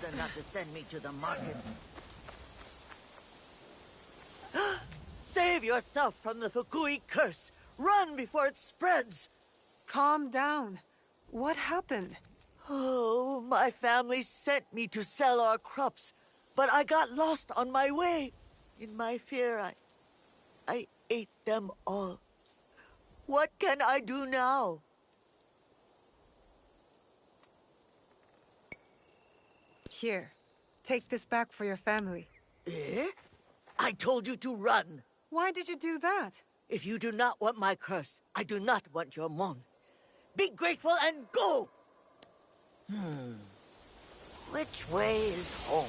better not to send me to the markets. Save yourself from the Fukui curse! Run before it spreads! Calm down. What happened? Oh, my family sent me to sell our crops, but I got lost on my way. In my fear, I ate them all. What can I do now? Here, take this back for your family. Eh? I told you to run. Why did you do that? If you do not want my curse, I do not want your mon. Be grateful and go! Which way is home?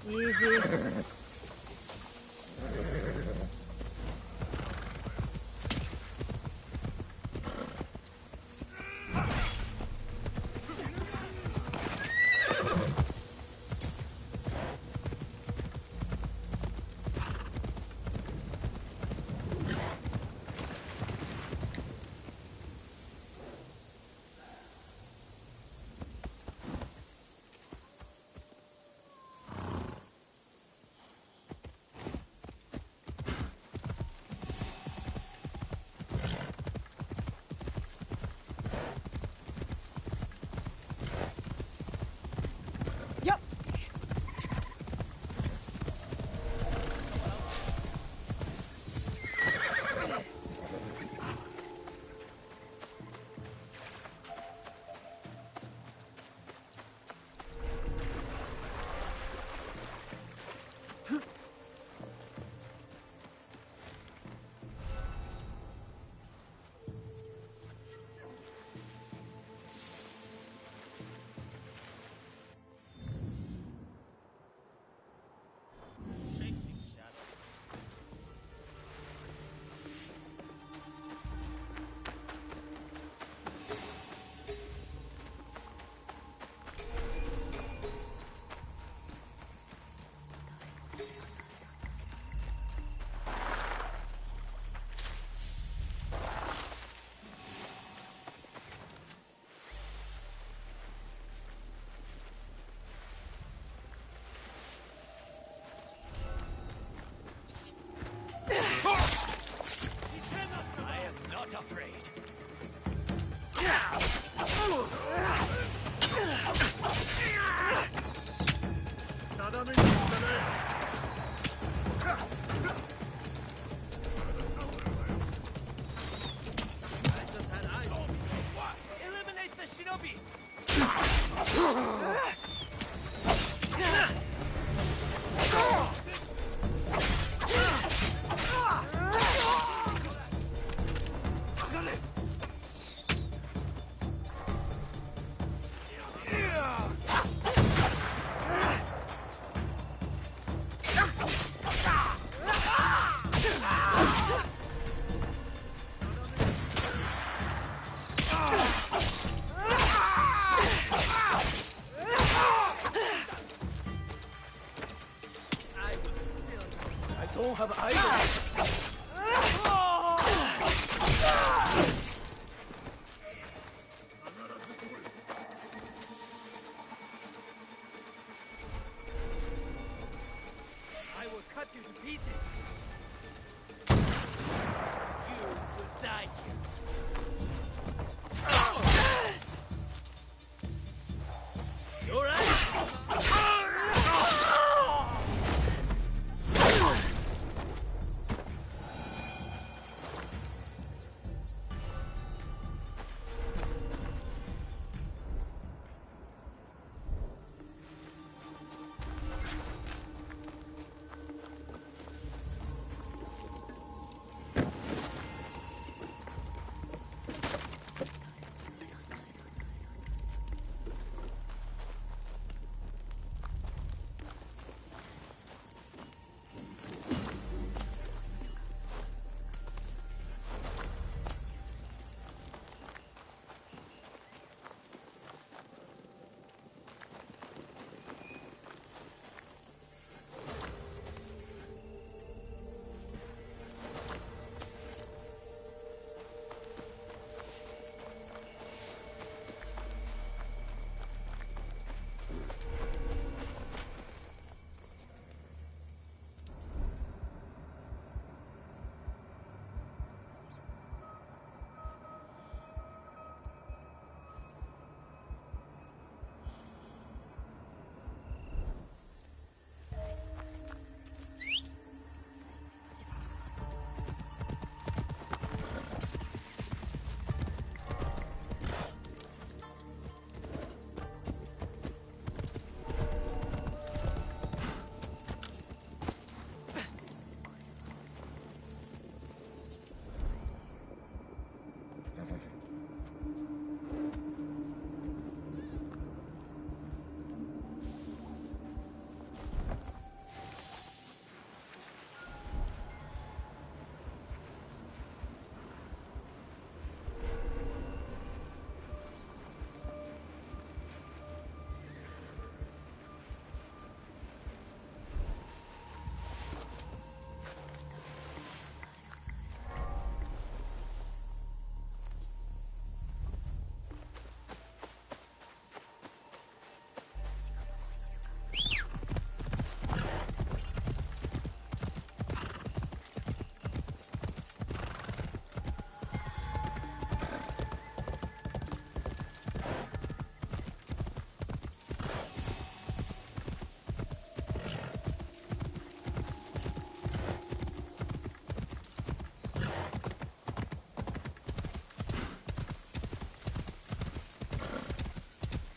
Easy.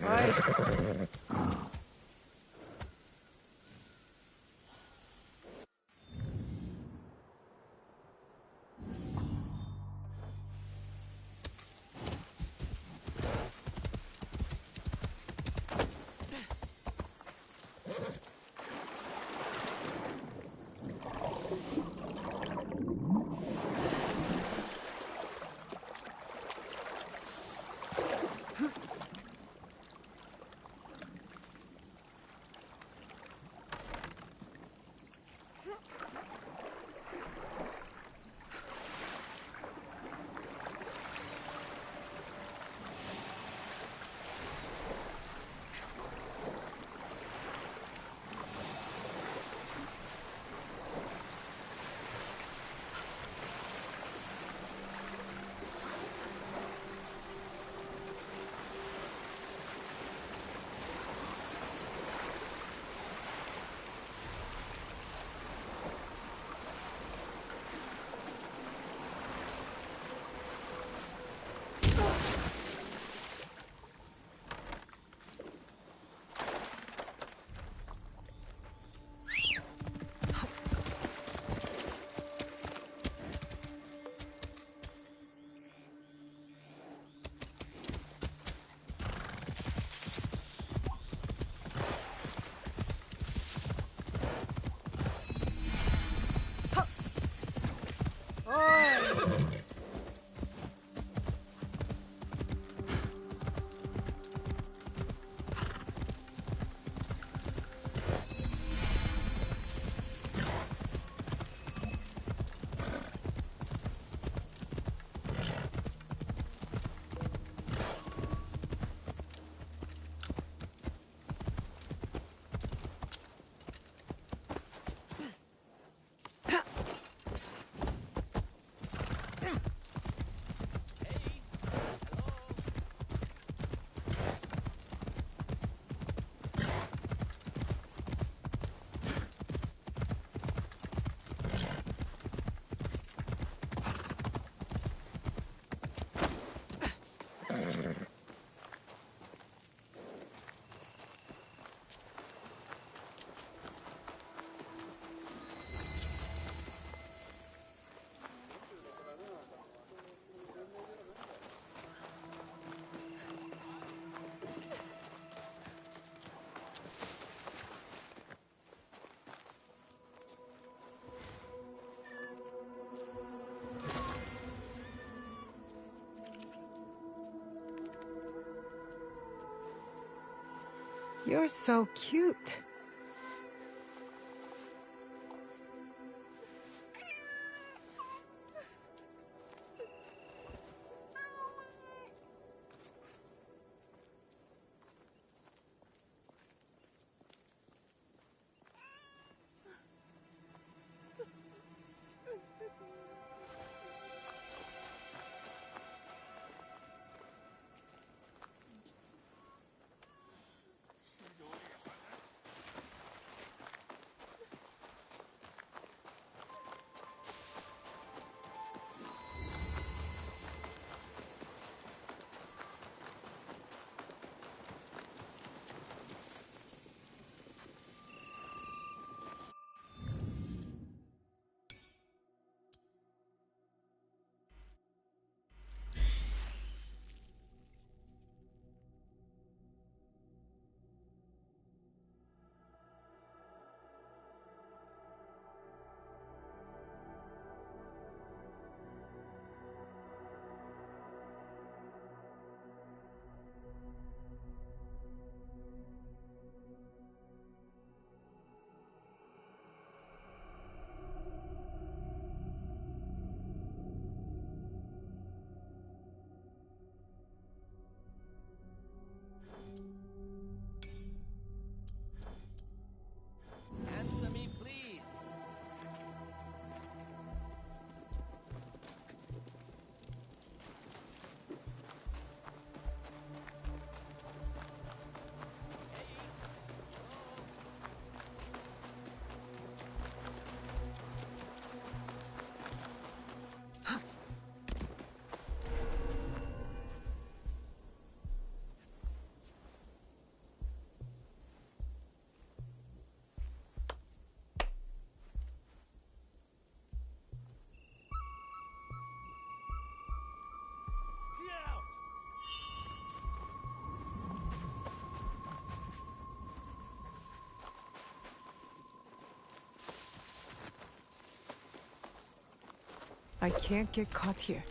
Oi. You're so cute. I can't get caught here.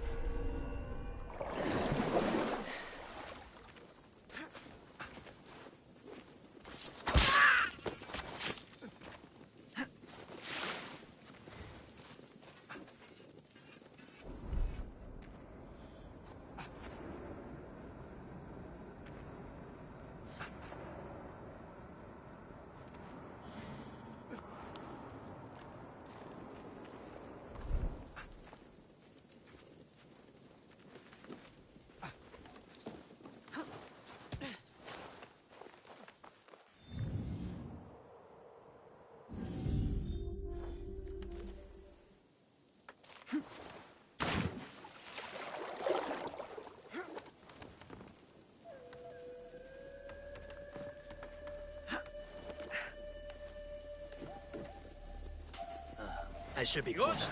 I should be close.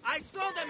I saw them!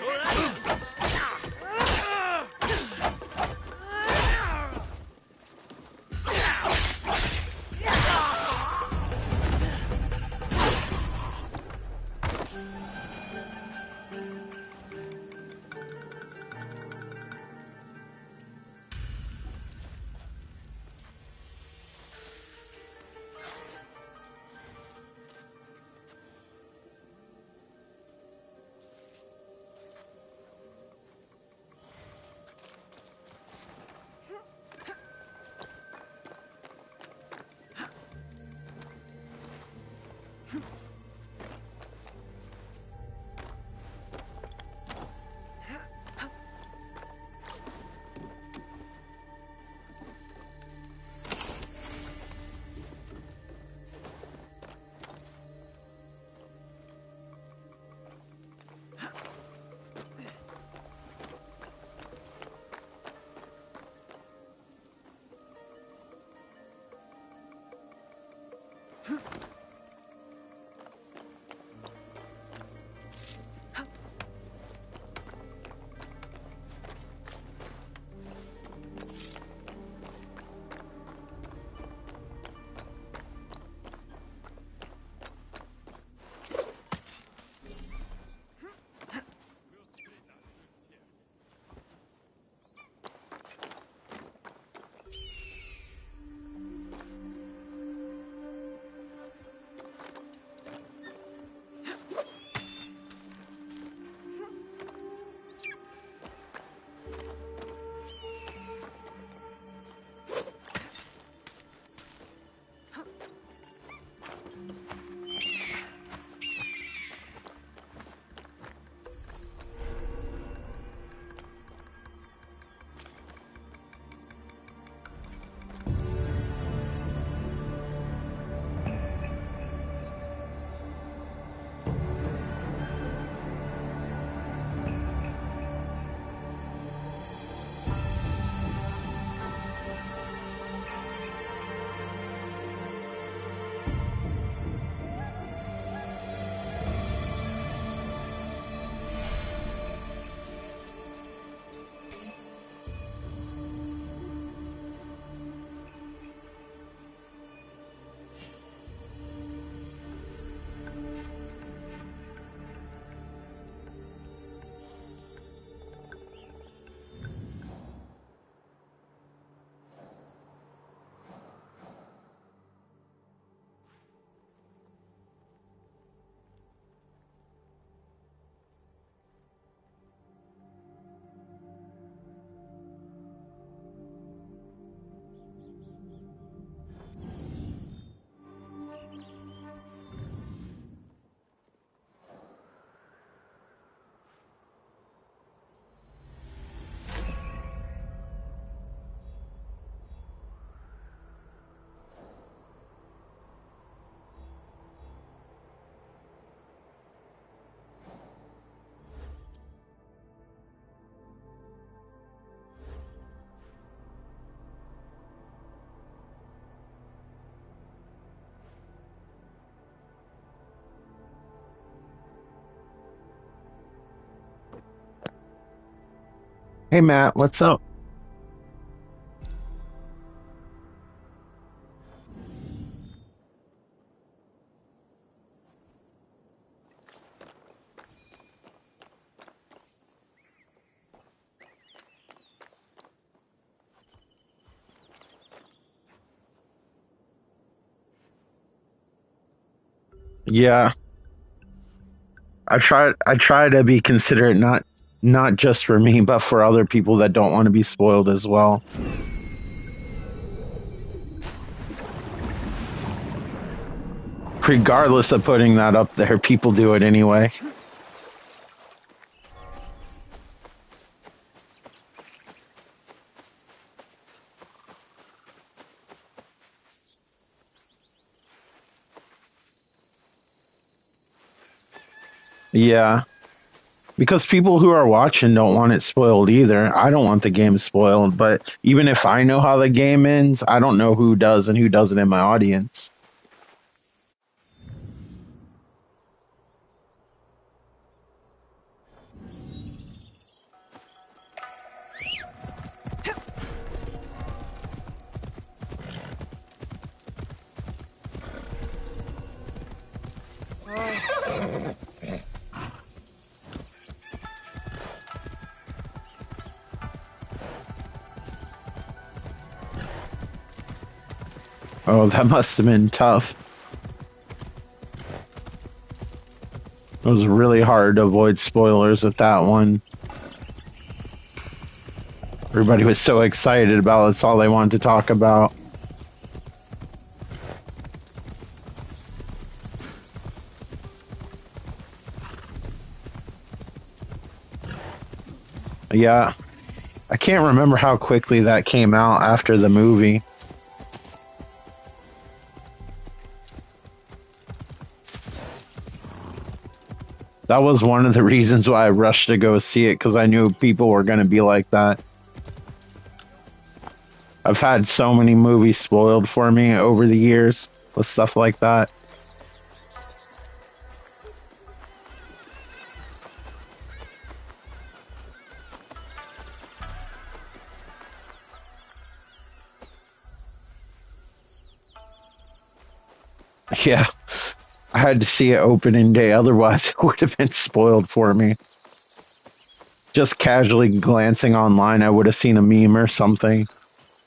Hey Matt, what's up? Yeah. I try to be considerate, not just for me, but for other people that don't want to be spoiled as well. Regardless of putting that up there, people do it anyway. Yeah. Because people who are watching don't want it spoiled either. I don't want the game spoiled, but even if I know how the game ends, I don't know who does and who doesn't in my audience. Oh, that must have been tough. It was really hard to avoid spoilers with that one. Everybody was so excited about it. It's all they wanted to talk about. Yeah. I can't remember how quickly that came out after the movie. That was one of the reasons why I rushed to go see it, because I knew people were going to be like that. I've had so many movies spoiled for me over the years with stuff like that. Yeah, I had to see it opening day, otherwise it would have been spoiled for me. Just casually glancing online, I would have seen a meme or something.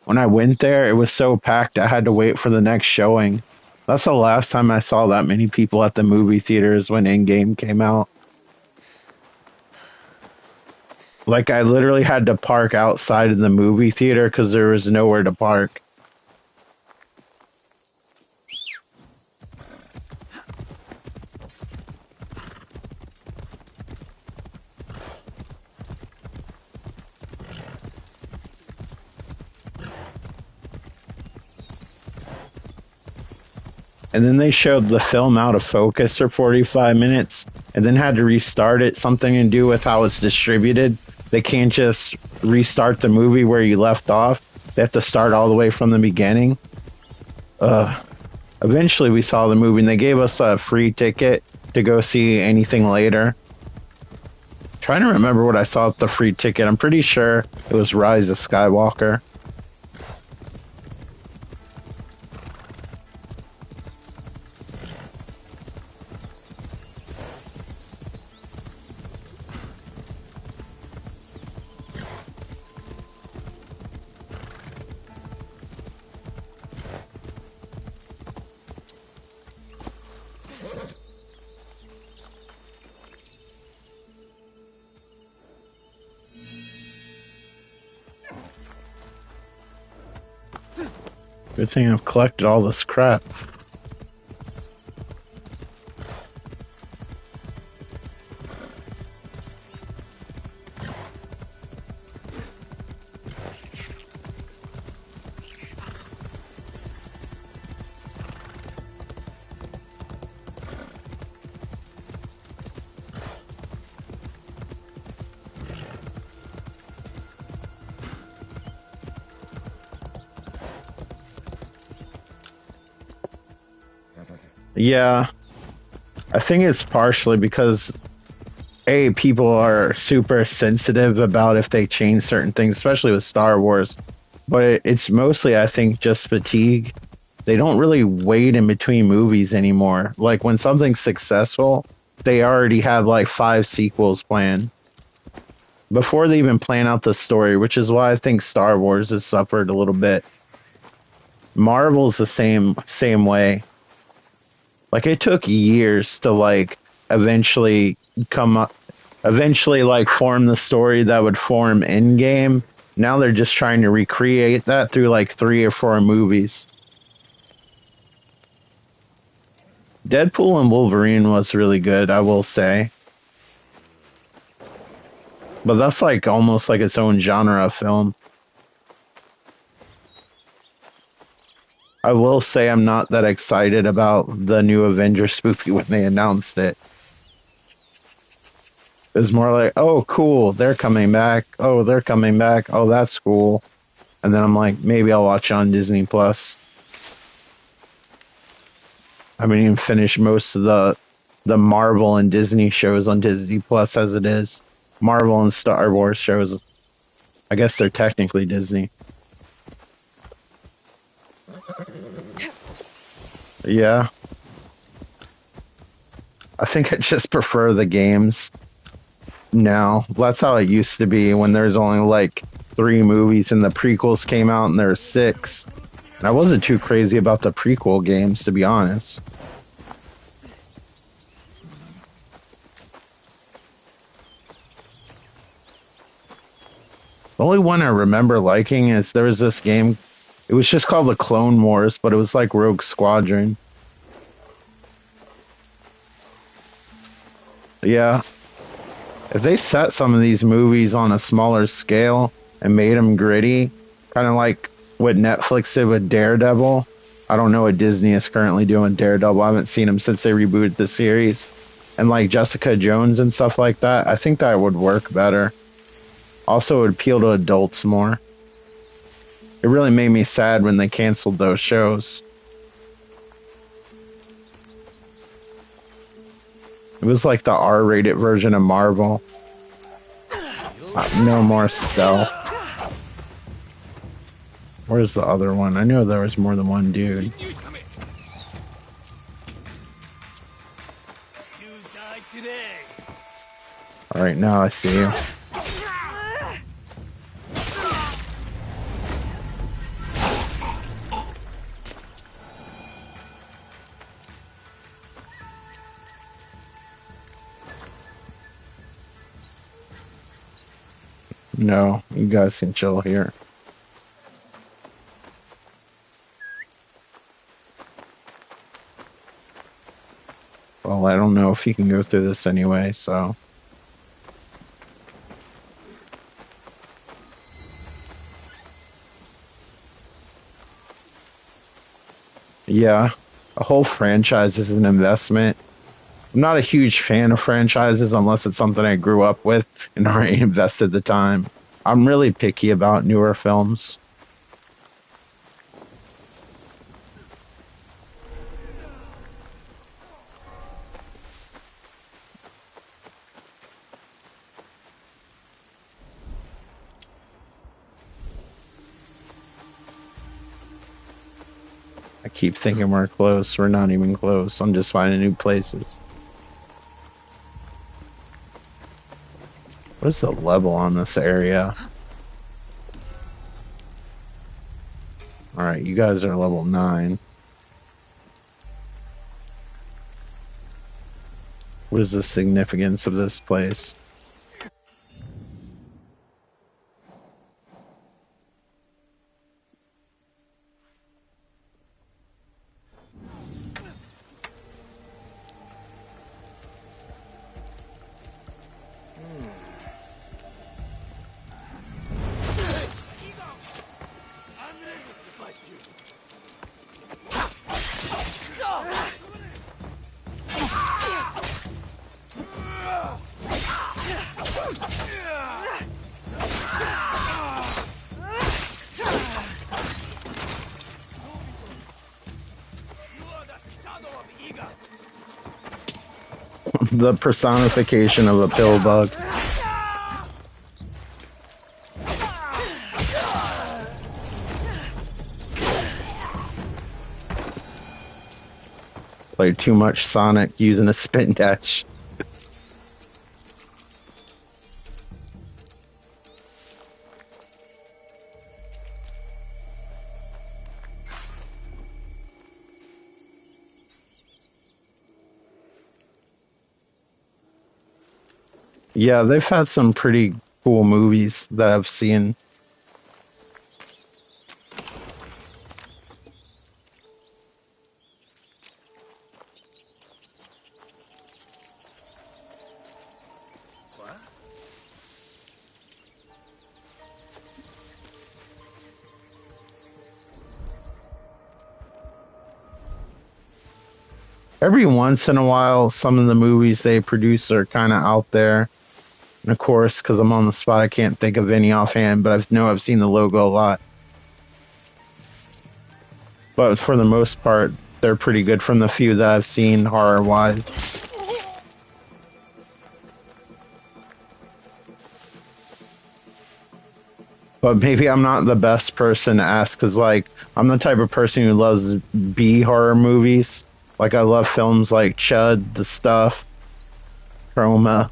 When I went there, it was so packed I had to wait for the next showing. That's the last time I saw that many people at the movie theaters when Endgame came out. Like, I literally had to park outside of the movie theater because there was nowhere to park. And then they showed the film out of focus for 45 minutes and then had to restart it, something to do with how it's distributed. They can't just restart the movie where you left off. They have to start all the way from the beginning. Eventually we saw the movie and they gave us a free ticket to go see anything later. Trying to remember what I saw at the free ticket. I'm pretty sure it was Rise of Skywalker. Good thing I've collected all this crap. Yeah, I think it's partially because people are super sensitive about if they change certain things, especially with Star Wars. But it's mostly, I think, just fatigue. They don't really wait in between movies anymore. Like when something's successful, they already have like 5 sequels planned before they even plan out the story, which is why I think Star Wars has suffered a little bit. Marvel's the same way. Like it took years to like eventually come up, eventually like form the story that would form Endgame. Now they're just trying to recreate that through like 3 or 4 movies. Deadpool and Wolverine was really good, I will say. But that's like almost like its own genre of film. I will say I'm not that excited about the new Avengers movie when they announced it. It was more like, oh, cool, they're coming back. Oh, they're coming back. Oh, that's cool. And then I'm like, maybe I'll watch it on Disney Plus. I haven't even finished most of the Marvel and Disney shows on Disney Plus as it is. Marvel and Star Wars shows. I guess they're technically Disney. Yeah. I think I just prefer the games now. That's how it used to be when there's only like 3 movies and the prequels came out and there's 6. And I wasn't too crazy about the prequel games, to be honest. The only one I remember liking is there was this game. It was just called the Clone Wars, but it was like Rogue Squadron. Yeah. If they set some of these movies on a smaller scale and made them gritty, kind of like what Netflix did with Daredevil. I don't know what Disney is currently doing with Daredevil. I haven't seen them since they rebooted the series. And like Jessica Jones and stuff like that, I think that would work better. Also, it would appeal to adults more. It really made me sad when they canceled those shows. It was like the R-rated version of Marvel. No more stealth. Where's the other one? I know there was more than one dude. You died today. Alright, now I see you. No, you guys can chill here. Well, I don't know if you can go through this anyway, so. Yeah, a whole franchise is an investment. I'm not a huge fan of franchises unless it's something I grew up with and already invested the time. I'm really picky about newer films. I keep thinking we're close. We're not even close. I'm just finding new places. What is the level on this area? Alright, you guys are level 9. What is the significance of this place? The personification of a pill bug. Played too much Sonic using a spin dash. Yeah, they've had some pretty cool movies that I've seen. What? Every once in a while, some of the movies they produce are kind of out there. And of course, because I'm on the spot, I can't think of any offhand, but I've seen the logo a lot. But for the most part, they're pretty good from the few that I've seen horror wise. But maybe I'm not the best person to ask because, like, I'm the type of person who loves B horror movies. Like, I love films like Chud, The Stuff, Chroma.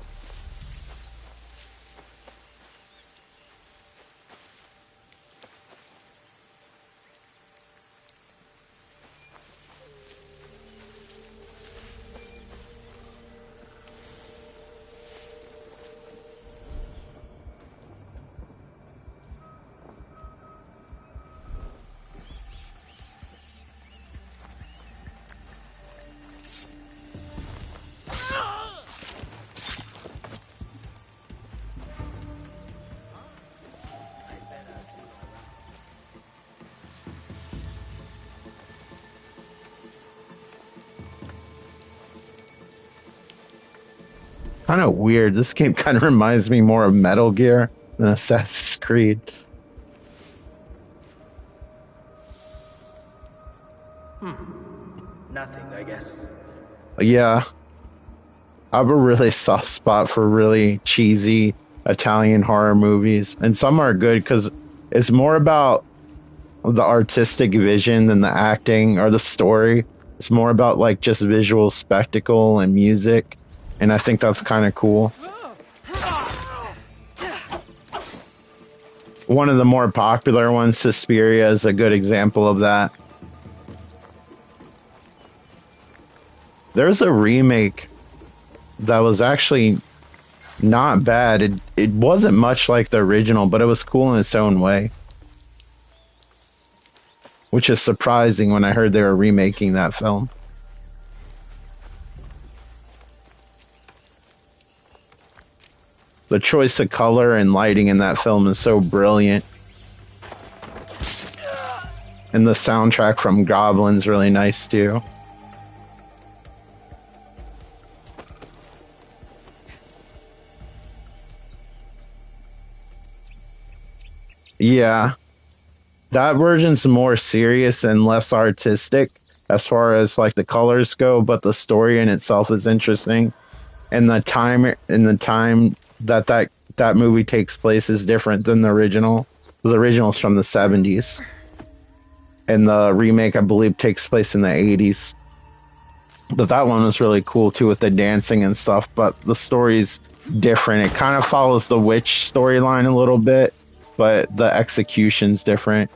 Kind of weird. This game kind of reminds me more of Metal Gear than Assassin's Creed. Nothing, I guess. Yeah, I have a really soft spot for really cheesy Italian horror movies, and some are good because it's more about the artistic vision than the acting or the story. It's more about like just visual spectacle and music, and I think that's kind of cool. One of the more popular ones, Suspiria, is a good example of that. There's a remake that was actually not bad. It wasn't much like the original, but it was cool in its own way. Which is surprising when I heard they were remaking that film. The choice of color and lighting in that film is so brilliant. And the soundtrack from Goblin's really nice too. Yeah, that version's more serious and less artistic as far as like the colors go, but the story in itself is interesting. And the time that movie takes place is different than the original. The original's from the 70s, and the remake I believe takes place in the 80s. But that one was really cool too with the dancing and stuff, but the story's different. It kind of follows the witch storyline a little bit, but the execution's different.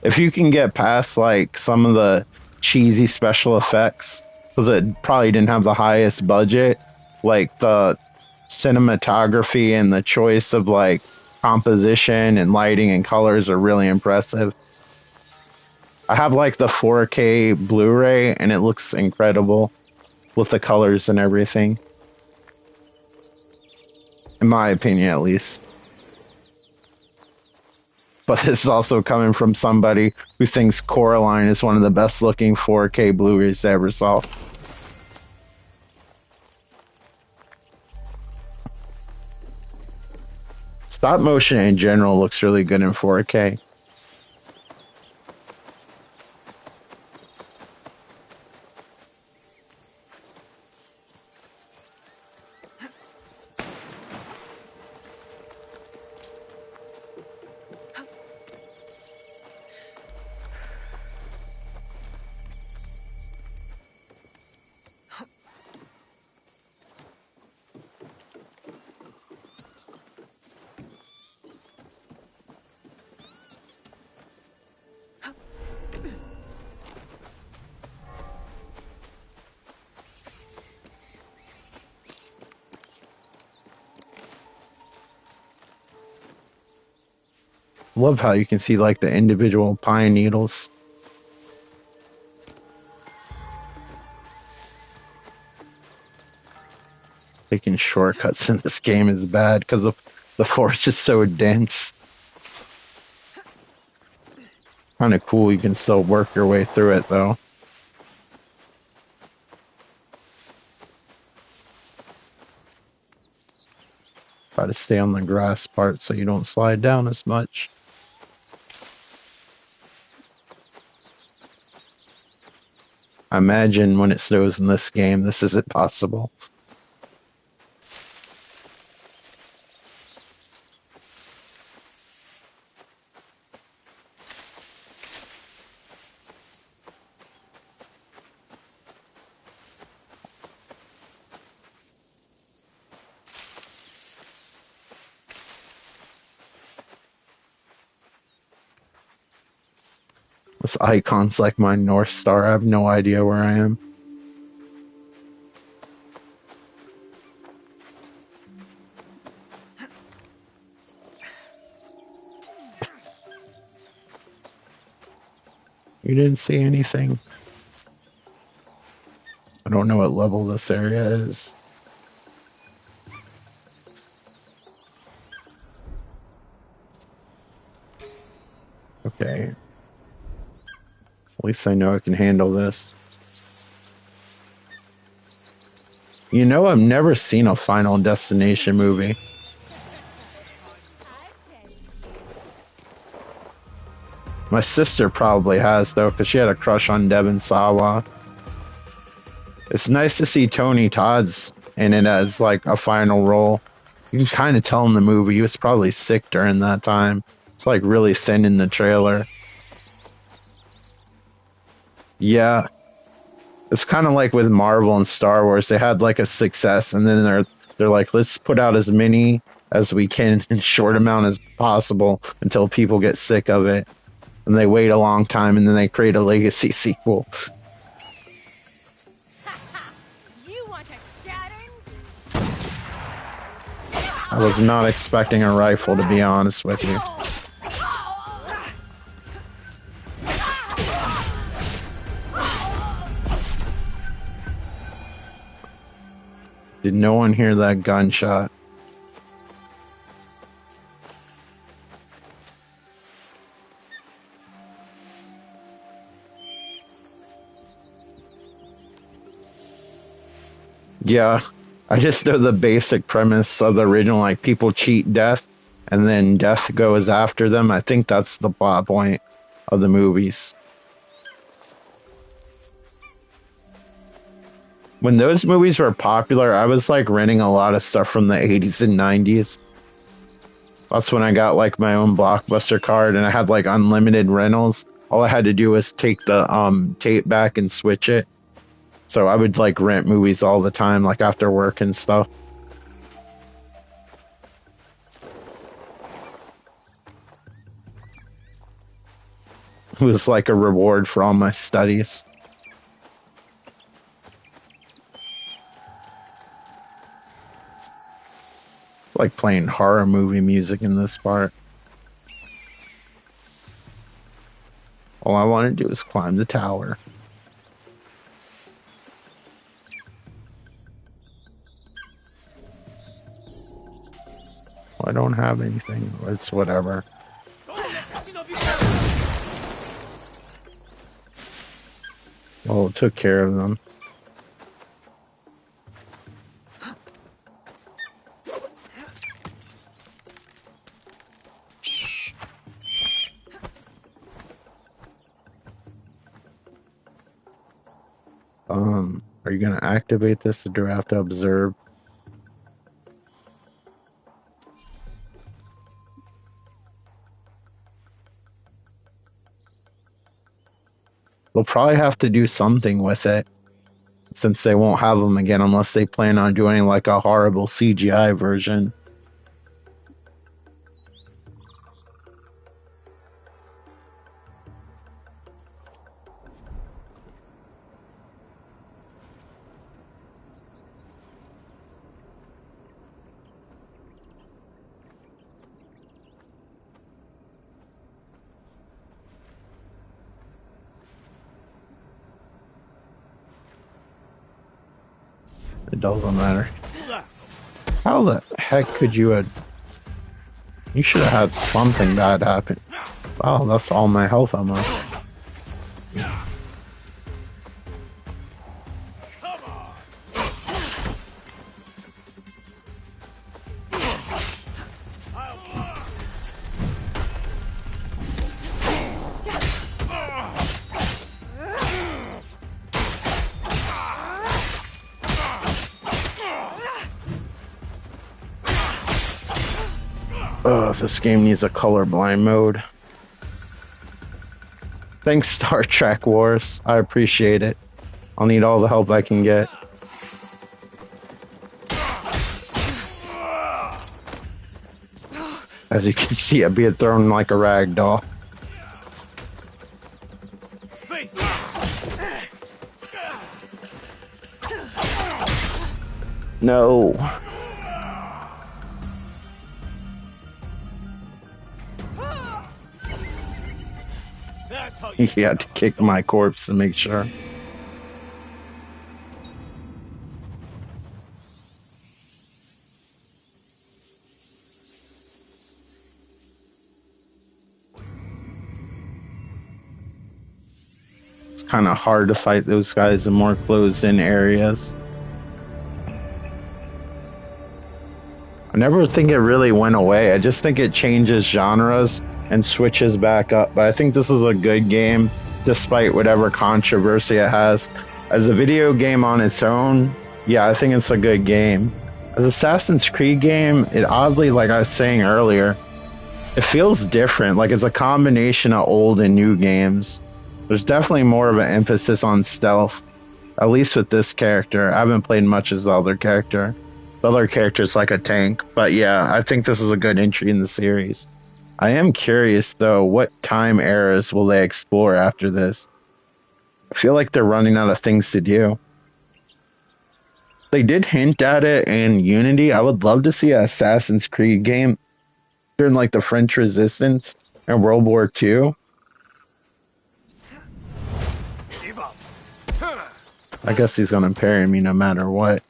If you can get past like some of the cheesy special effects, because it probably didn't have the highest budget, like the cinematography and the choice of like composition and lighting and colors are really impressive. I have like the 4K Blu-ray and it looks incredible with the colors and everything, in my opinion at least. But this is also coming from somebody who thinks Coraline is one of the best looking 4K Blu-rays I ever saw. Stop motion in general looks really good in 4K. Love how you can see like the individual pine needles. Taking shortcuts in this game is bad because the forest is so dense. Kind of cool, you can still work your way through it though. Try to stay on the grass part so you don't slide down as much. I imagine when it snows in this game, this isn't possible. This icon's like my North Star. I have no idea where I am. You didn't see anything. I don't know what level this area is. Okay. At least I know I can handle this. You know, I've never seen a Final Destination movie. My sister probably has, though, because she had a crush on Devon Sawa. It's nice to see Tony Todd's in it as, like, a final role. You can kind of tell in the movie he was probably sick during that time. It's, like, really thin in the trailer. Yeah. It's kind of like with Marvel and Star Wars. They had, like, a success, and then they're like, let's put out as many as we can in short amount as possible until people get sick of it. And they wait a long time, and then they create a legacy sequel. You want a challenge? I was not expecting a rifle, to be honest with you. Did no one hear that gunshot? Yeah, I just know the basic premise of the original, like people cheat death and then death goes after them. I think that's the plot point of the movies. When those movies were popular, I was like renting a lot of stuff from the 80s and 90s. That's when I got like my own Blockbuster card and I had like unlimited rentals. All I had to do was take the tape back and switch it. So I would like rent movies all the time, like after work and stuff. It was like a reward for all my studies. It's like playing horror movie music in this part. All I want to do is climb the tower. I don't have anything. It's whatever. Well, it took care of them. Are you gonna activate this or do I have to observe? They'll probably have to do something with it, since they won't have them again unless they plan on doing like a horrible CGI version. It doesn't matter. How the heck could you have... You should have had something bad happen. Wow, that's all my health almost. Ugh, this game needs a colorblind mode. Thanks, Star Trek Wars. I appreciate it. I'll need all the help I can get. As you can see, I'm being thrown like a rag doll. No. He had to kick my corpse to make sure. It's kind of hard to fight those guys in more closed-in areas. I never think it really went away. I just think it changes genres and switches back up. But I think this is a good game, despite whatever controversy it has. As a video game on its own, yeah, I think it's a good game. As an Assassin's Creed game, it oddly, like I was saying earlier, it feels different. Like it's a combination of old and new games. There's definitely more of an emphasis on stealth, at least with this character. I haven't played much as the other character. The other character's like a tank. But yeah, I think this is a good entry in the series. I am curious, though, what time eras will they explore after this? I feel like they're running out of things to do. They did hint at it in Unity. I would love to see an Assassin's Creed game during like the French Resistance and World War II. I guess he's gonna parry me no matter what.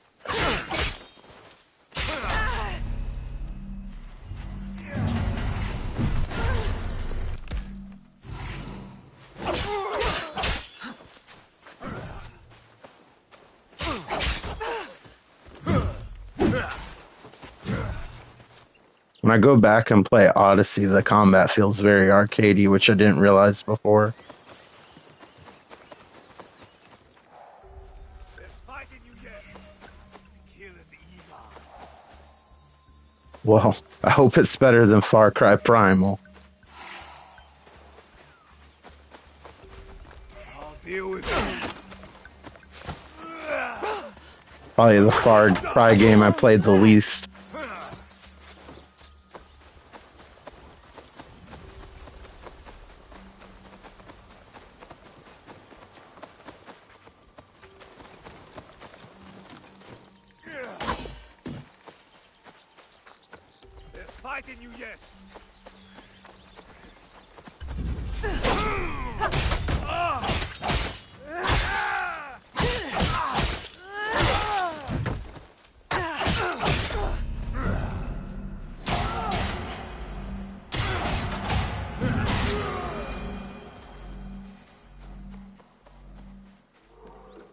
When I go back and play Odyssey, the combat feels very arcadey, which I didn't realize before. Well, I hope it's better than Far Cry Primal. Probably the Far Cry game I played the least.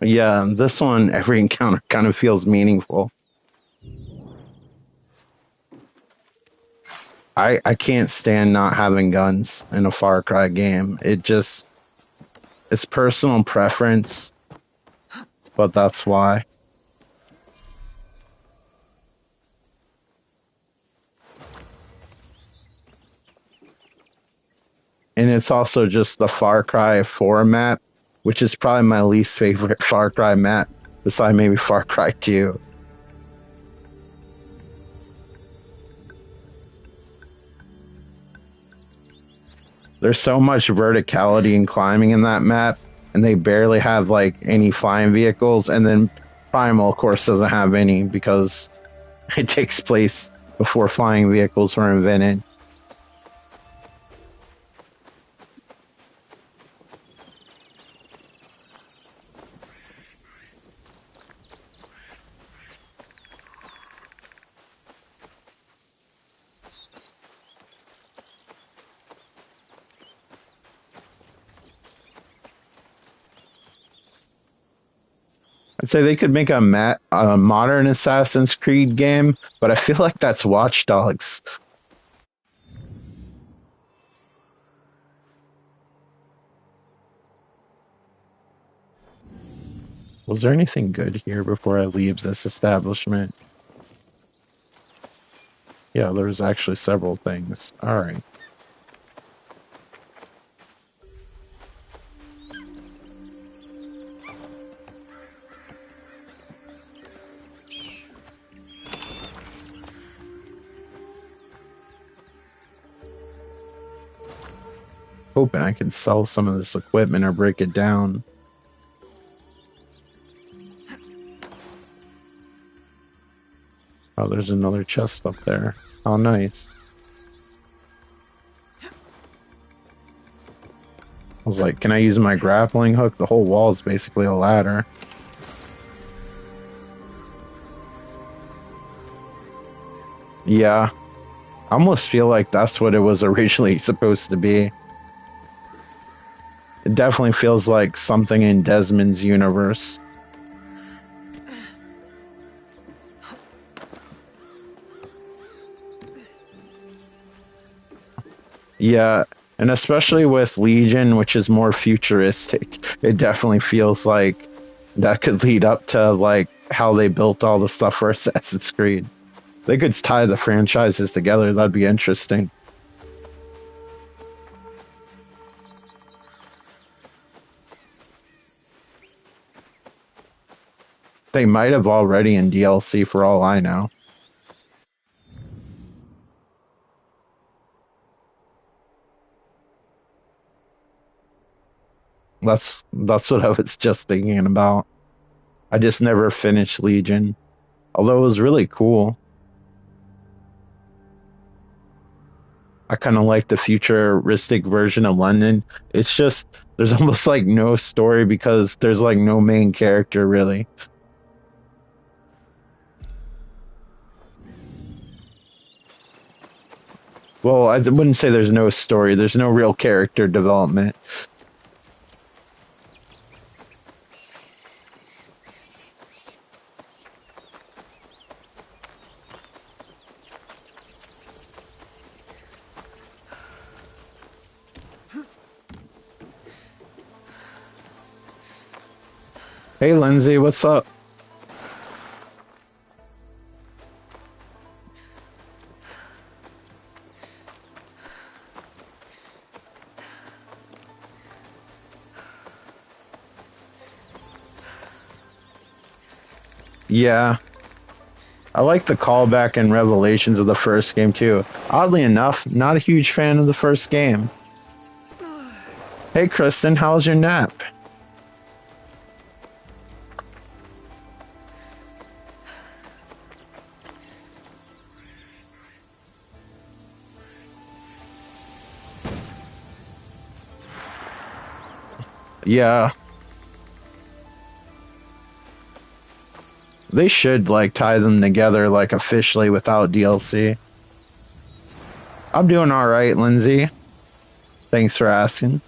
Yeah, this one, every encounter kind of feels meaningful. I can't stand not having guns in a Far Cry game. It's personal preference, but that's why. And it's also just the Far Cry 4 map, which is probably my least favorite Far Cry map, besides maybe Far Cry 2. There's so much verticality and climbing in that map, and they barely have like any flying vehicles. And then Primal, of course, doesn't have any because it takes place before flying vehicles were invented. I'd say they could make a modern Assassin's Creed game, but I feel like that's Watch Dogs. Was there anything good here before I leave this establishment? Yeah, there's actually several things. All right. Hoping I can sell some of this equipment or break it down. Oh, there's another chest up there. Oh, nice. I was like, can I use my grappling hook? The whole wall is basically a ladder. Yeah. I almost feel like that's what it was originally supposed to be. It definitely feels like something in Desmond's universe. Yeah, and especially with Legion, which is more futuristic, it definitely feels like that could lead up to like how they built all the stuff for Assassin's Creed. They could tie the franchises together. That'd be interesting. They might have already in DLC for all I know. That's what I was just thinking about. I just never finished Legion, although it was really cool. I kind of like the futuristic version of London. It's just there's almost like no story because there's like no main character really. Well, I wouldn't say there's no story. There's no real character development. Hey, Lindsay, what's up? Yeah, I like the callback and revelations of the first game too. Oddly enough, not a huge fan of the first game. Hey, Kristen, how's your nap? Yeah, they should like tie them together like officially without DLC. I'm doing all right, Lindsay. Thanks for asking.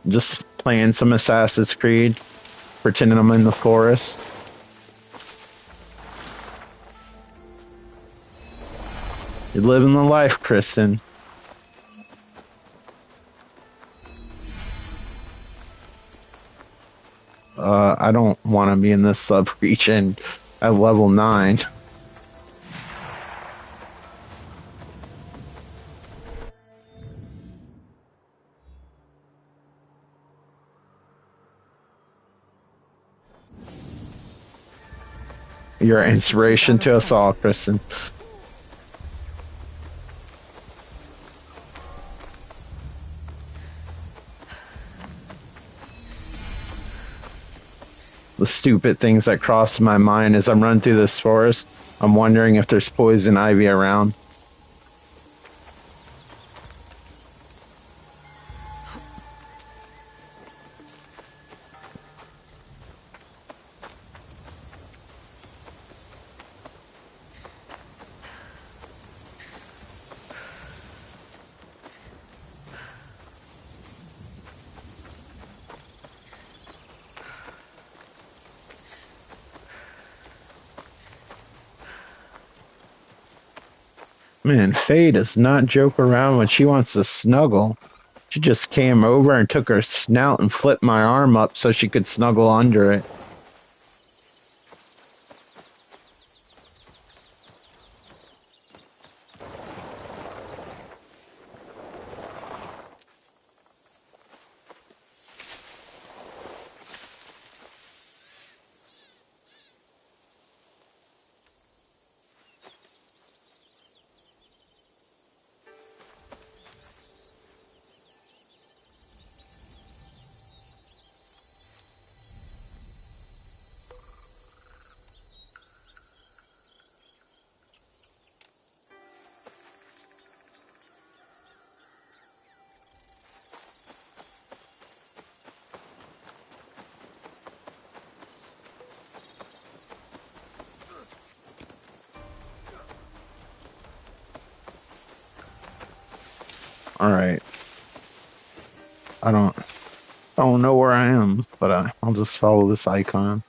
Just playing some Assassin's Creed, pretending I'm in the forest. You're living the life, Kristen. I don't want to be in this sub-region at level 9. You're an inspiration to us all, Kristen. The stupid things that cross my mind as I'm running through this forest. I'm wondering if there's poison ivy around. Man, Faye does not joke around when she wants to snuggle. She just came over and took her snout and flipped my arm up so she could snuggle under it. Alright. I don't know where I am, but I'll just follow this icon.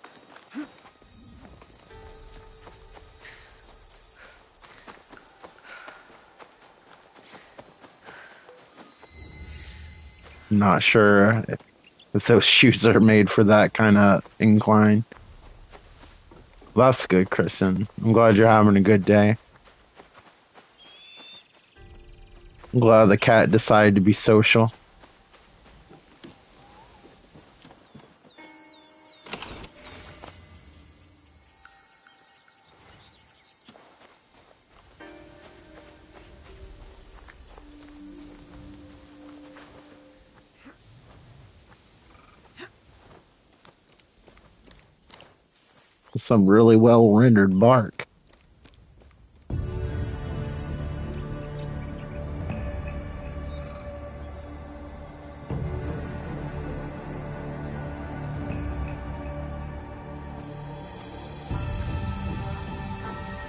I'm not sure if those shoes are made for that kind of incline. That's good, Kristen. I'm glad you're having a good day. I'm glad the cat decided to be social. Some really well rendered bark.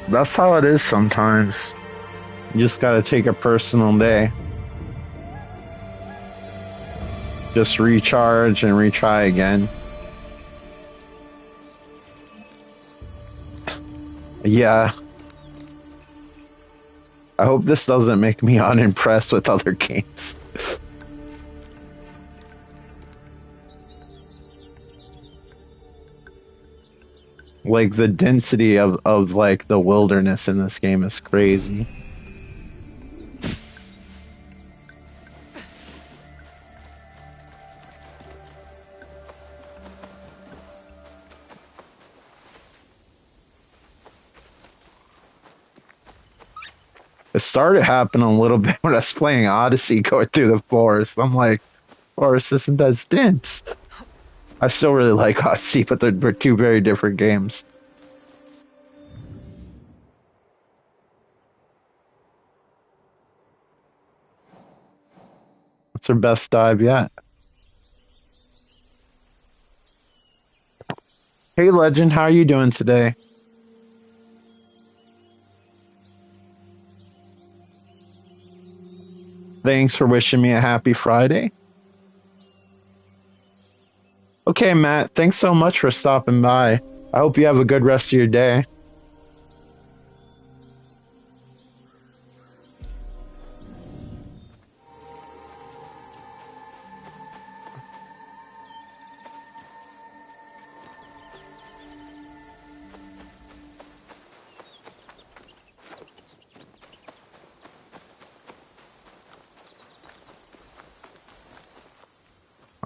That's how it is sometimes. You just gotta take a personal day. Just recharge and retry again. Yeah. I hope this doesn't make me unimpressed with other games. Like the density of like the wilderness in this game is crazy. It started happening a little bit when I was playing Odyssey going through the forest. I'm like, forest isn't that dense. I still really like Odyssey, but they're two very different games. What's her best dive yet? Hey Legend, how are you doing today? Thanks for wishing me a happy Friday. Okay, Matt, thanks so much for stopping by. I hope you have a good rest of your day.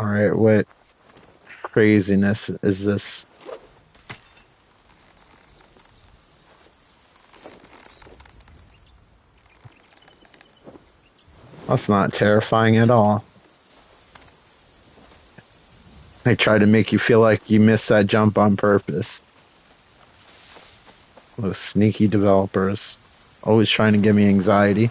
Alright, what craziness is this? That's not terrifying at all. They try to make you feel like you missed that jump on purpose. Those sneaky developers. Always trying to give me anxiety.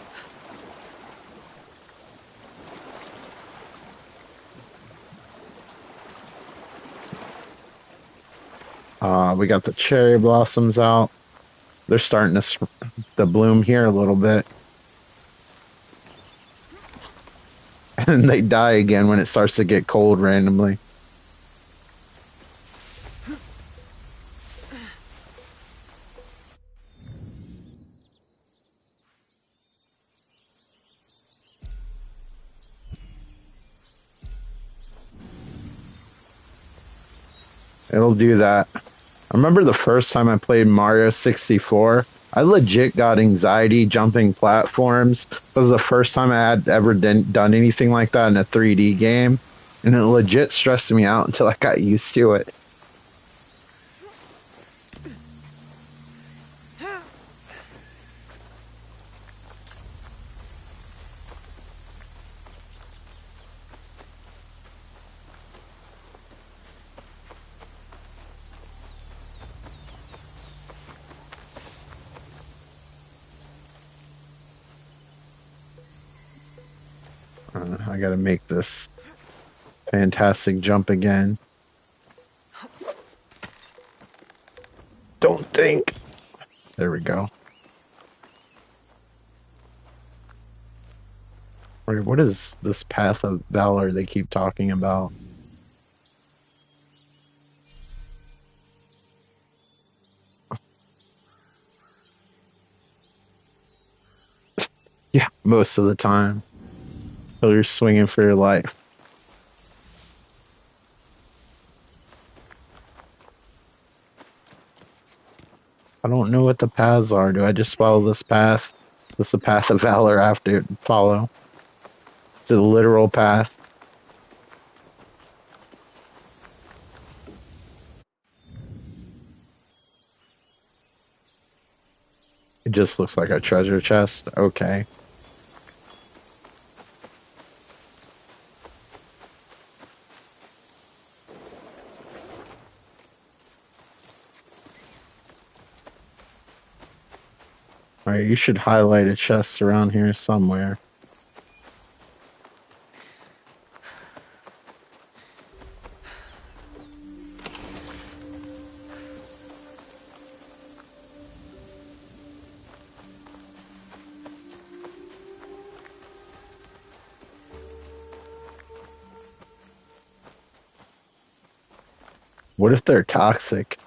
We got the cherry blossoms out. They're starting to bloom here a little bit. And they die again when it starts to get cold randomly. it'll do that. I remember the first time I played Mario 64, I legit got anxiety jumping platforms. It was the first time I had ever done anything like that in a 3D game, and it legit stressed me out until I got used to it. I gotta make this fantastic jump again. Don't think. There we go. Wait, what is this path of valor they keep talking about? Yeah, most of the time. So you're swinging for your life. I don't know what the paths are. Do I just follow this path? What's the path of valor I have to follow? Is it a literal path? It just looks like a treasure chest. Okay. Alright, you should highlight a chest around here somewhere. What if they're toxic?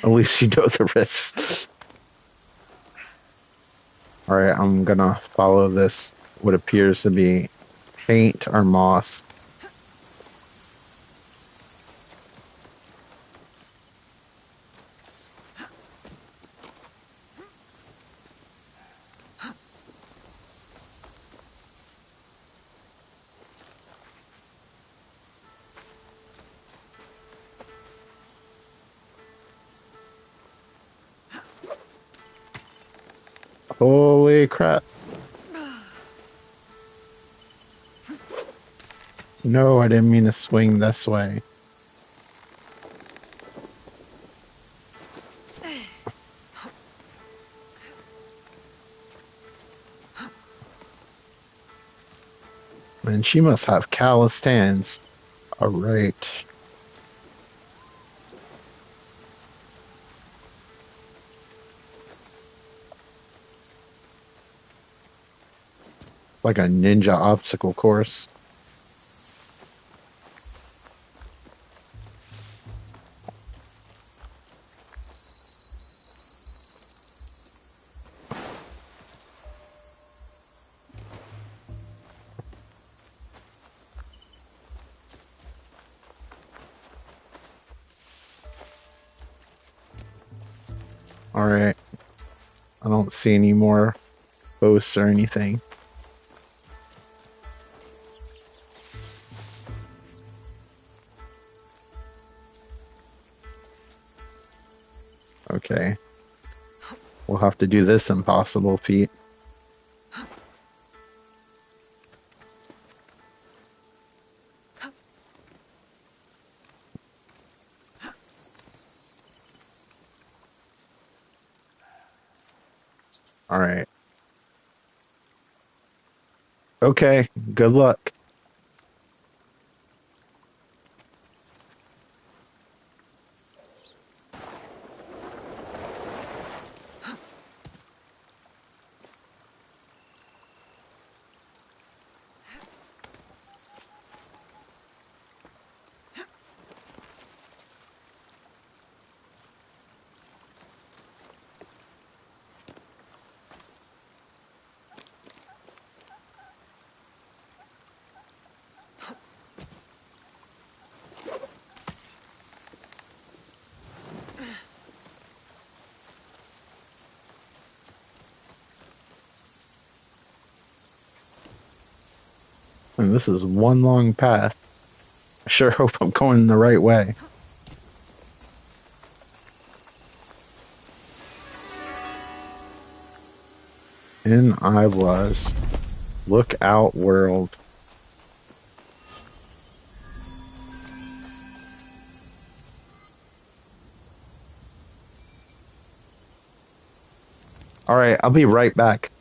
At least you know the risks. Alright, I'm gonna follow this, what appears to be paint or moss. Holy crap. No, I didn't mean to swing this way. Man, she must have calloused hands. Alright. Like a ninja obstacle course. Alright. I don't see any more posts or anything. Okay. We'll have to do this impossible feat. Alright. Okay, good luck. And this is one long path. I sure hope I'm going the right way. And I was. Look out, world. Alright, I'll be right back.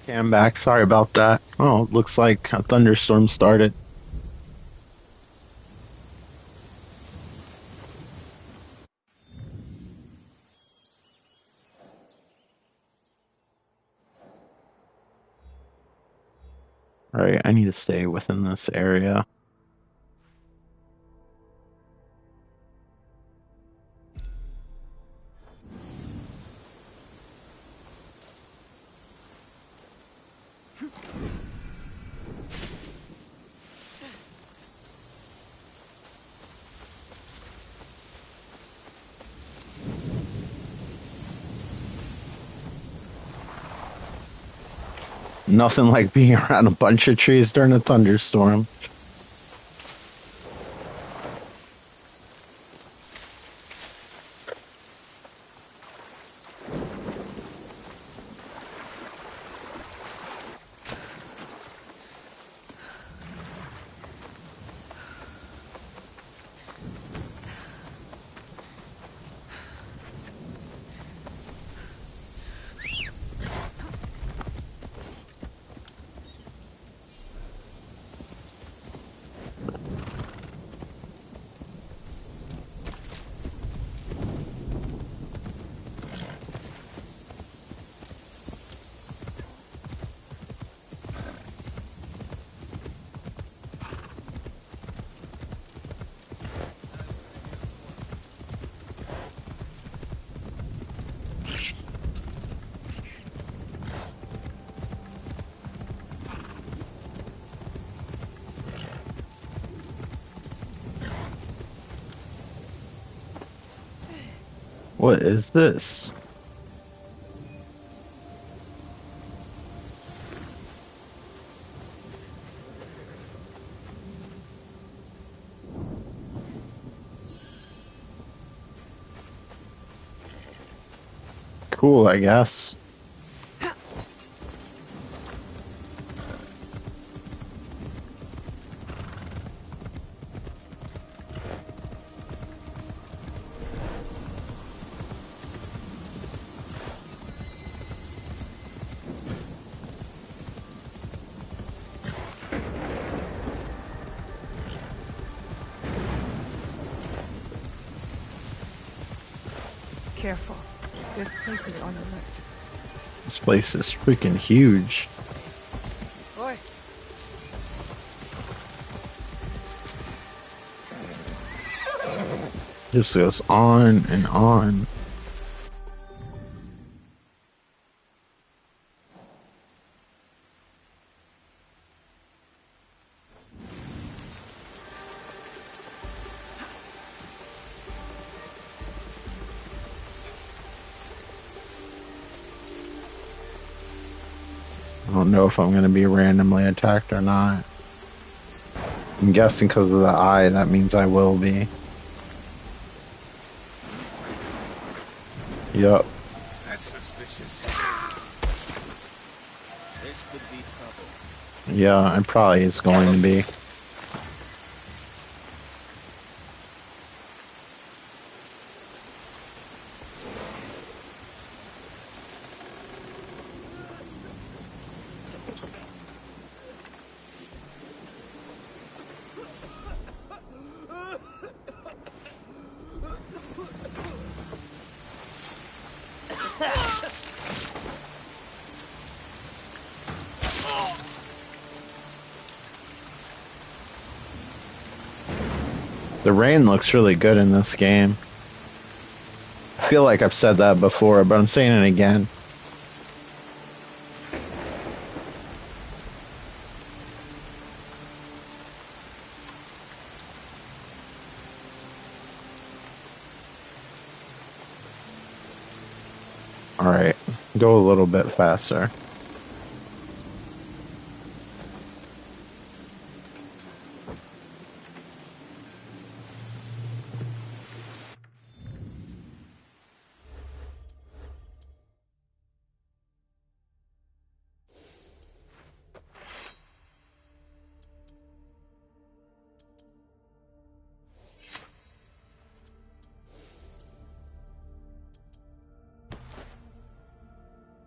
Okay, I'm back. Sorry about that. Oh, looks like a thunderstorm started. Alright, I need to stay within this area. Nothing like being around a bunch of trees during a thunderstorm. What is this? Cool, I guess. careful. This place is on alert. This place is freaking huge. Oi. Just goes on and on. I don't know if I'm going to be randomly attacked or not. I'm guessing because of the eye, that means I will be. Yup. That's suspicious. This could be trouble. Yeah, it probably is going to be. The rain looks really good in this game. I feel like I've said that before, but I'm saying it again. Alright, go a little bit faster.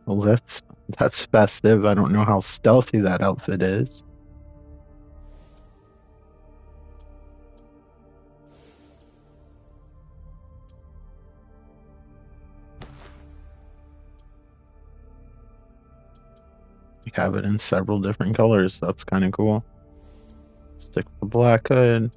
Well, that's festive. I don't know how stealthy that outfit is. You have it in several different colors. That's kind of cool. Stick with the black hood.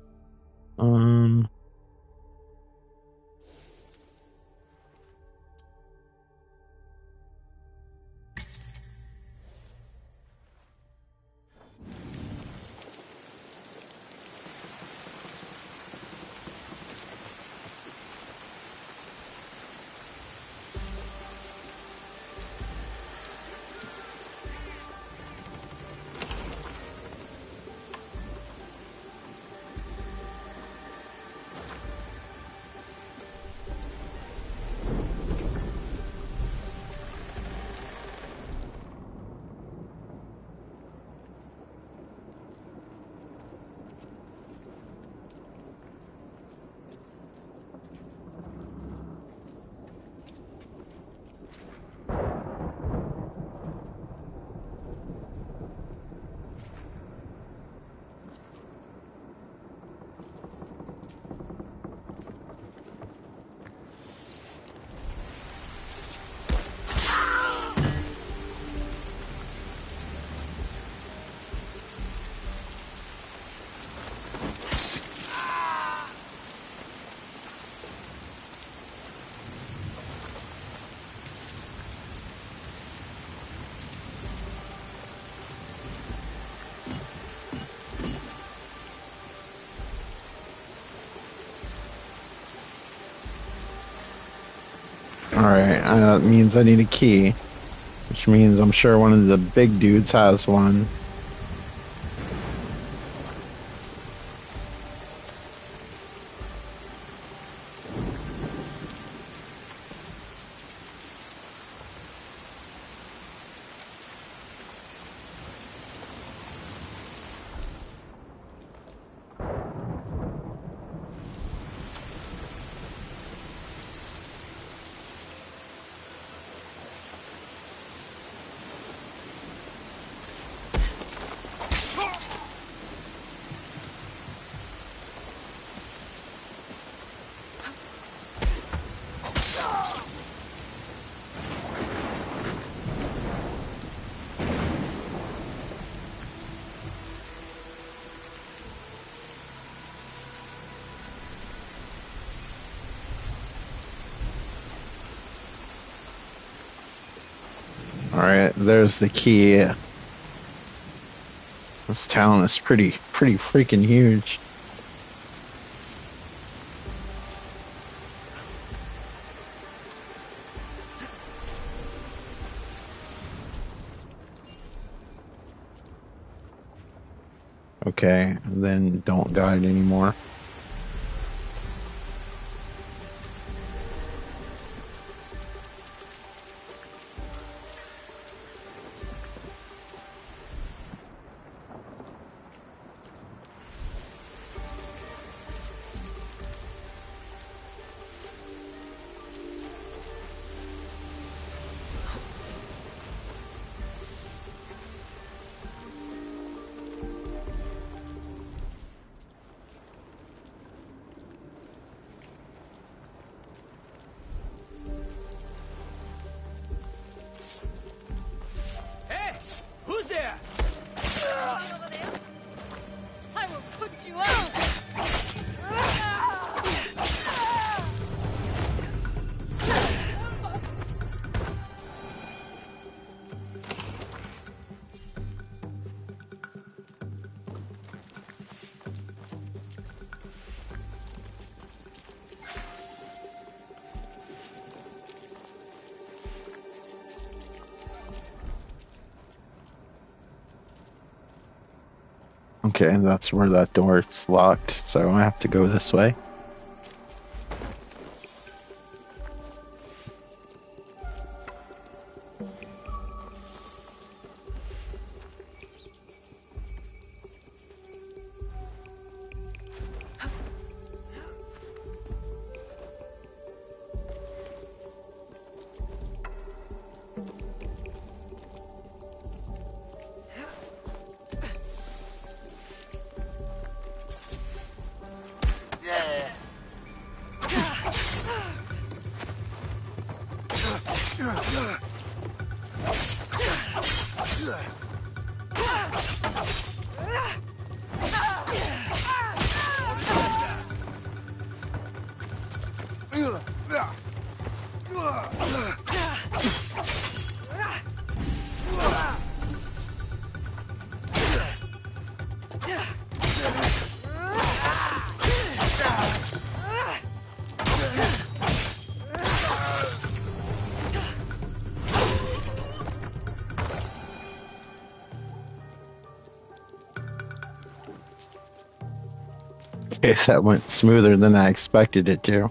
Alright, that means I need a key. Which means I'm sure one of the big dudes has one. Alright, there's the key. This town is pretty freaking huge. Okay, then don't guide anymore. Hey! Who's there? I will put you out! Okay, that's where that door is locked, so I have to go this way. Okay, that went smoother than I expected it to.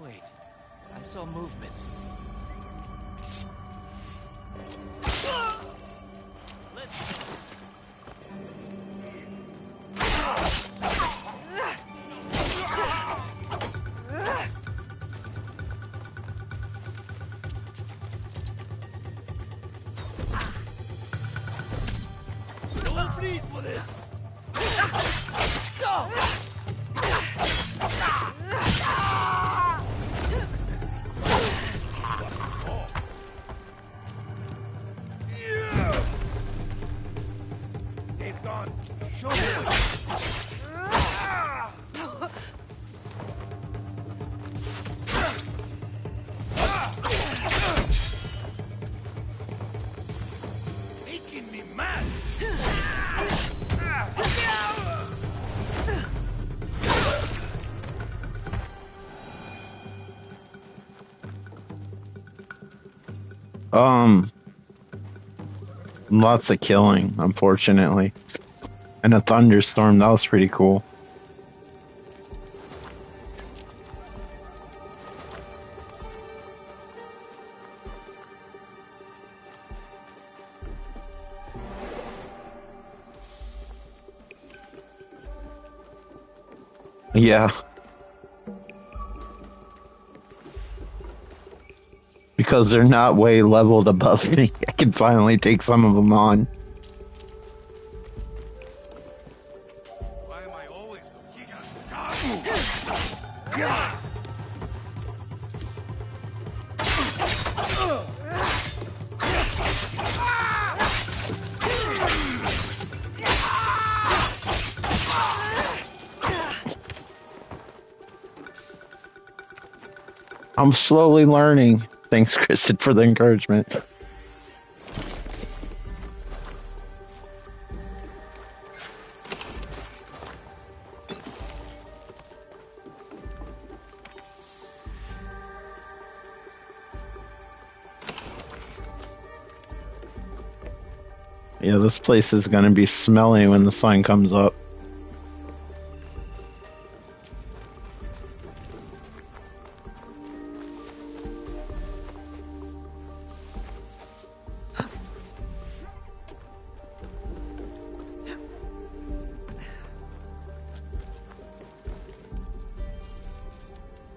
Wait, I saw movement. Let's go. You'll bleed for this. Go! They've gone. Show me. lots of killing, unfortunately. And a thunderstorm, that was pretty cool. Yeah. Because they're not way leveled above me, I can finally take some of them on. Why am I always looking at I'm slowly learning. Thanks, Kristen, for the encouragement. Yeah, this place is gonna be smelly when the sun comes up.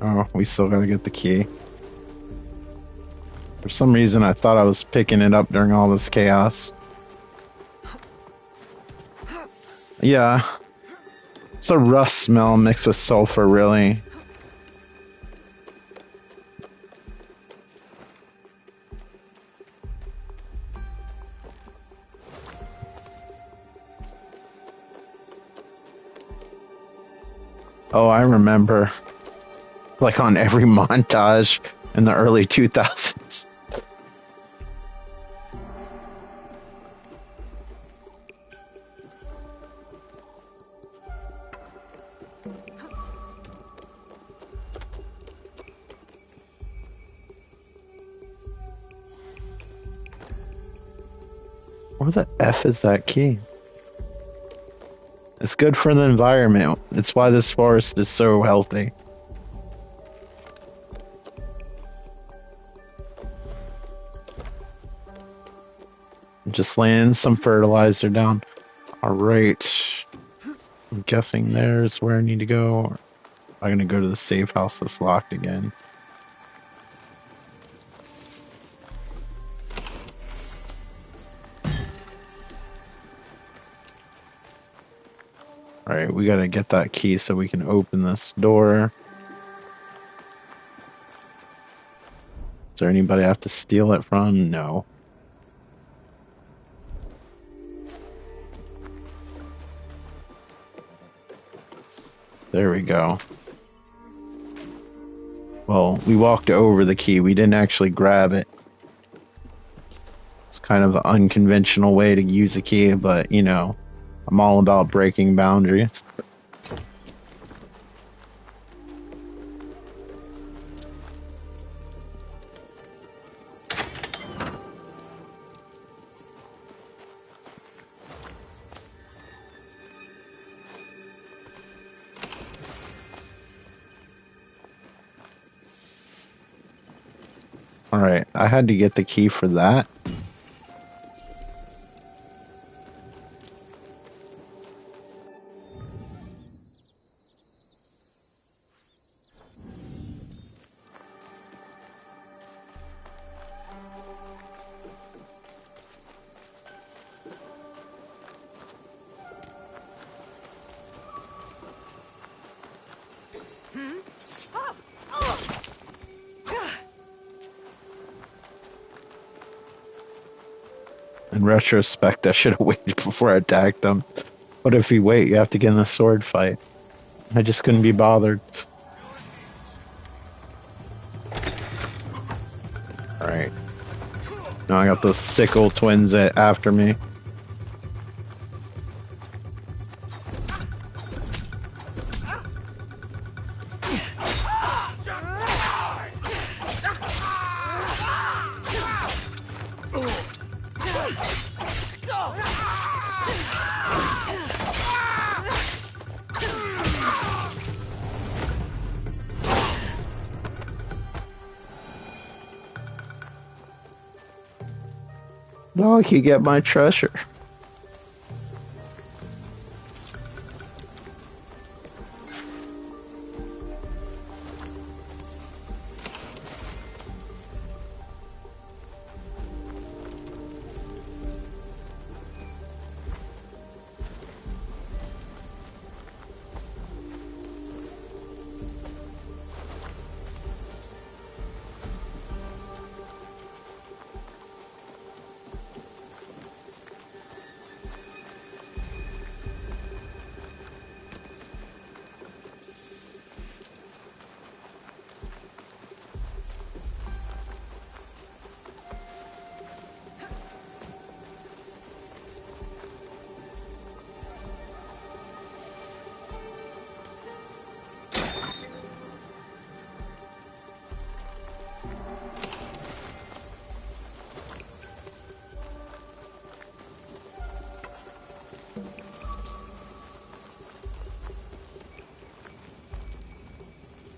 Oh, we still gotta get the key. For some reason, I thought I was picking it up during all this chaos. Yeah. It's a rust smell mixed with sulfur, really. Oh, I remember. Like on every montage in the early 2000s. Where the F is that key? It's good for the environment. It's why this forest is so healthy. Just laying some fertilizer down. Alright. I'm guessing there's where I need to go. I'm gonna go to the safe house that's locked again. Alright, we gotta get that key so we can open this door. Is there anybody I have to steal it from? No. There we go. Well, we walked over the key. We didn't actually grab it. It's kind of an unconventional way to use a key, but, you know, I'm all about breaking boundaries. Alright, I had to get the key for that. In retrospect, I should have waited before I attacked them. But if you wait, you have to get in a sword fight. I just couldn't be bothered. Alright. Now I got those sickle twins after me. No, I can get my treasure.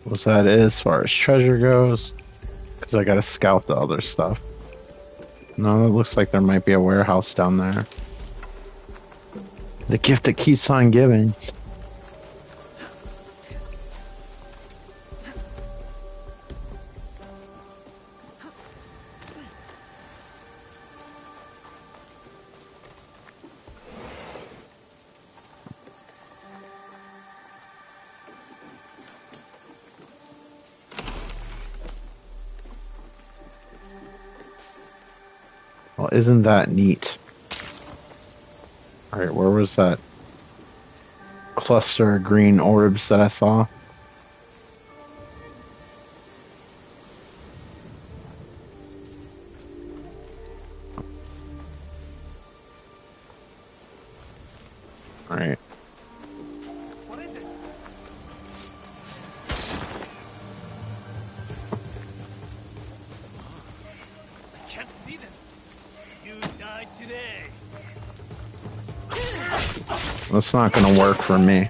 What's that is as far as treasure goes? Because I gotta scout the other stuff. No, it looks like there might be a warehouse down there. The gift that keeps on giving. Well, isn't that neat? Alright, where was that cluster of green orbs that I saw? Alright. What is it? I can't see them. You died today. That's not gonna work for me.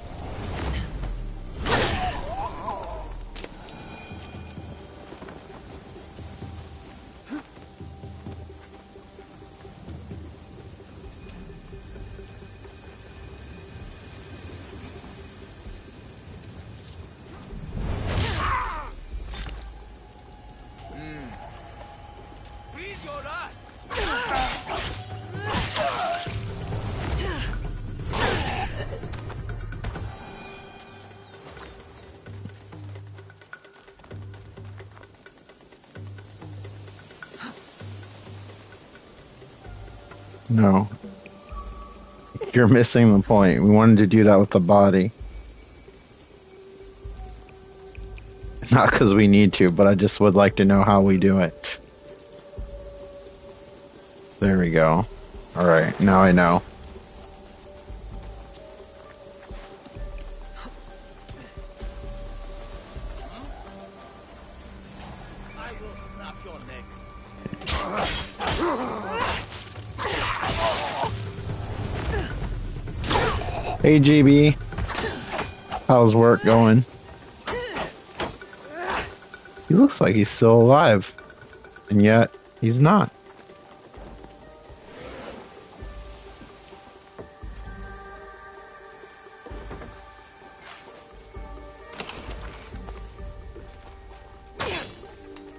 Please go last. No. You're missing the point. We wanted to do that with the body. Not because we need to, but I just would like to know how we do it. There we go. Alright, now I know. I will snap your neck. Hey GB, how's work going? He looks like he's still alive, and yet he's not.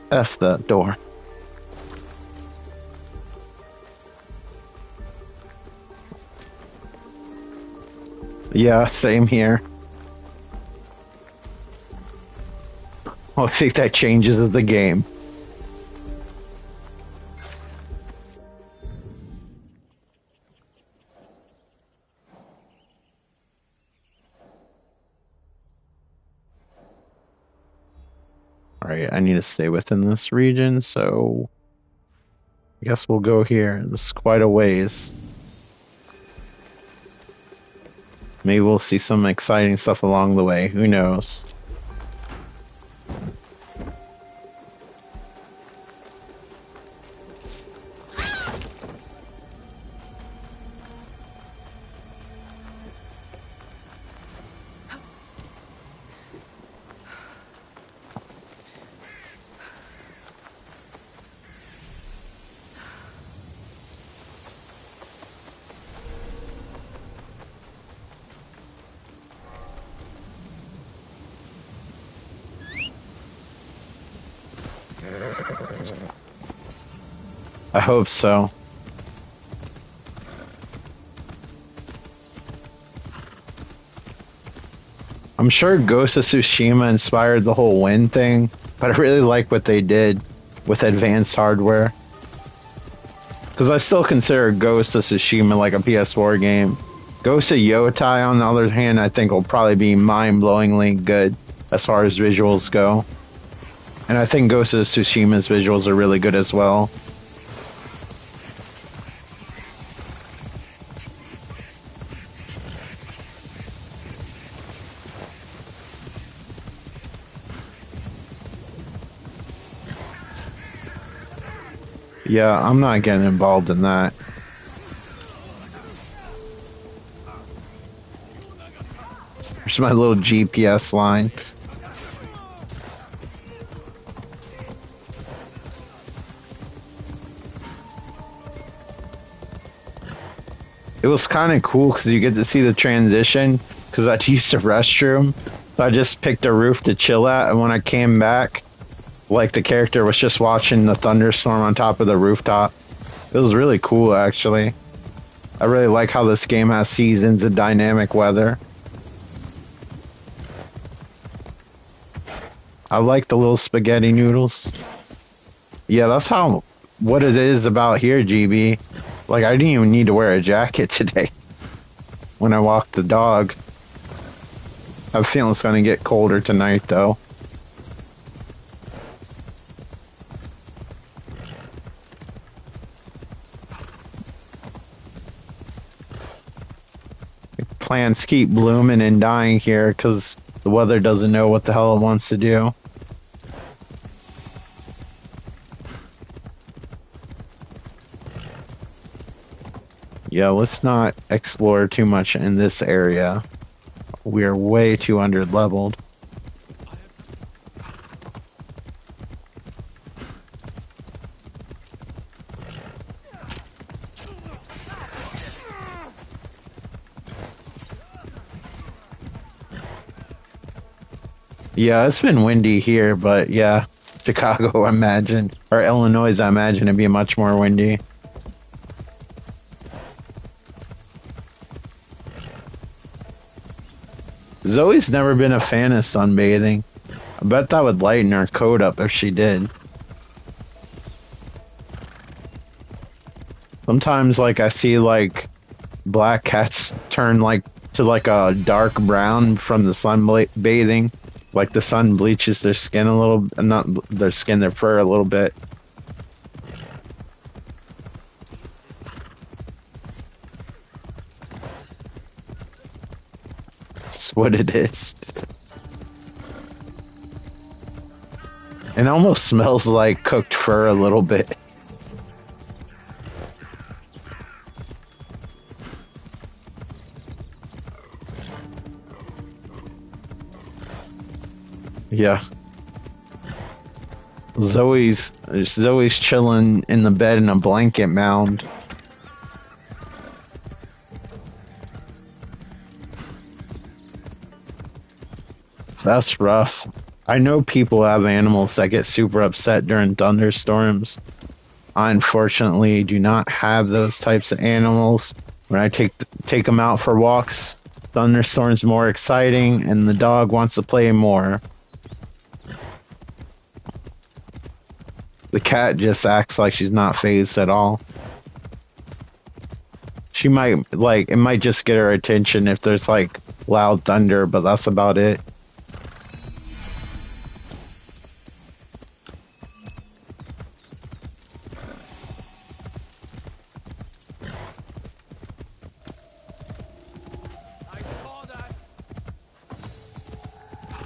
F that door. Yeah, same here. I think that changes the game. Alright, I need to stay within this region, so I guess we'll go here. This is quite a ways. Maybe we'll see some exciting stuff along the way. Who knows? I hope so. I'm sure Ghost of Tsushima inspired the whole wind thing, but I really like what they did with advanced hardware. Because I still consider Ghost of Tsushima like a PS4 game. Ghost of Yotai, on the other hand, I think will probably be mind-blowingly good as far as visuals go. And I think Ghost of Tsushima's visuals are really good as well. Yeah, I'm not getting involved in that. There's my little GPS line. It was kind of cool because you get to see the transition, because I used the restroom. So I just picked a roof to chill at, and when I came back, like the character was just watching the thunderstorm on top of the rooftop. It was really cool, actually. I really like how this game has seasons and dynamic weather. I like the little spaghetti noodles. Yeah, that's what it is about here, GB. Like, I didn't even need to wear a jacket today when I walked the dog. I have a feeling it's going to get colder tonight, though. Plants keep blooming and dying here because the weather doesn't know what the hell it wants to do. Yeah, let's not explore too much in this area. We are way too under-leveled. Yeah, it's been windy here, but yeah, Chicago, I imagine, or Illinois, I imagine it'd be much more windy. Zoe's never been a fan of sunbathing. I bet that would lighten her coat up if she did. Sometimes, like, I see, like, black cats turn, like, to, like, a dark brown from the sun bathing. Like, the sun bleaches their skin a little, and not their skin, their fur a little bit. That's what it is. It almost smells like cooked fur a little bit. Yeah. Zoe's chilling in the bed in a blanket mound. That's rough. I know people have animals that get super upset during thunderstorms. I unfortunately do not have those types of animals. When I take them out for walks, thunderstorms more exciting, and the dog wants to play more. The cat just acts like she's not fazed at all. She might, like, it might just get her attention if there's, like, loud thunder, but that's about it.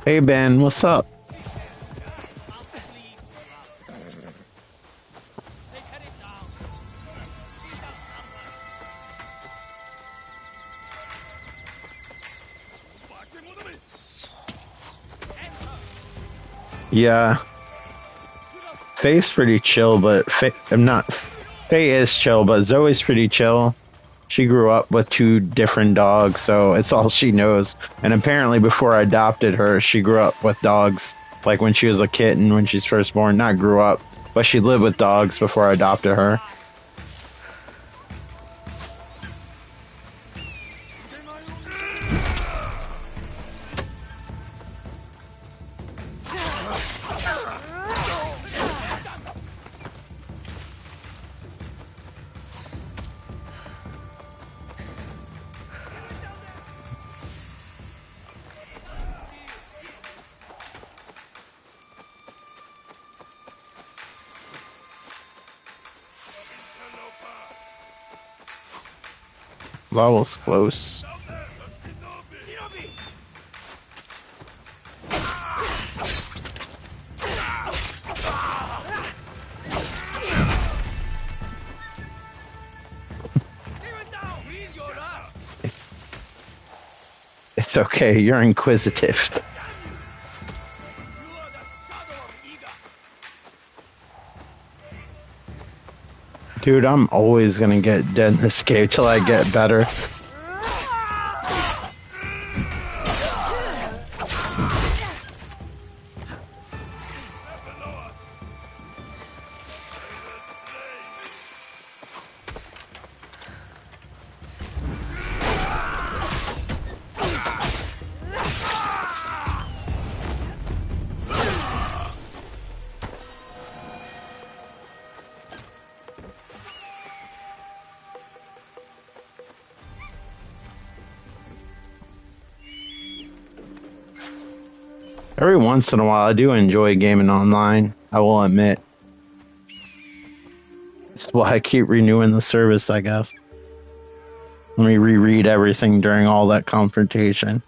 Hey Ben, what's up? Yeah. Faye's pretty chill, but Faye is chill, but Zoe's pretty chill. She grew up with 2 different dogs, so it's all she knows. And apparently before I adopted her, she grew up with dogs. Like when she was a kitten, when she's first born. Not grew up, but she lived with dogs before I adopted her. That was close. It's okay, you're inquisitive. Dude, I'm always gonna get dead in this game till I get better. Every once in a while, I do enjoy gaming online, I will admit. That's why I keep renewing the service, I guess. Let me reread everything during all that confrontation.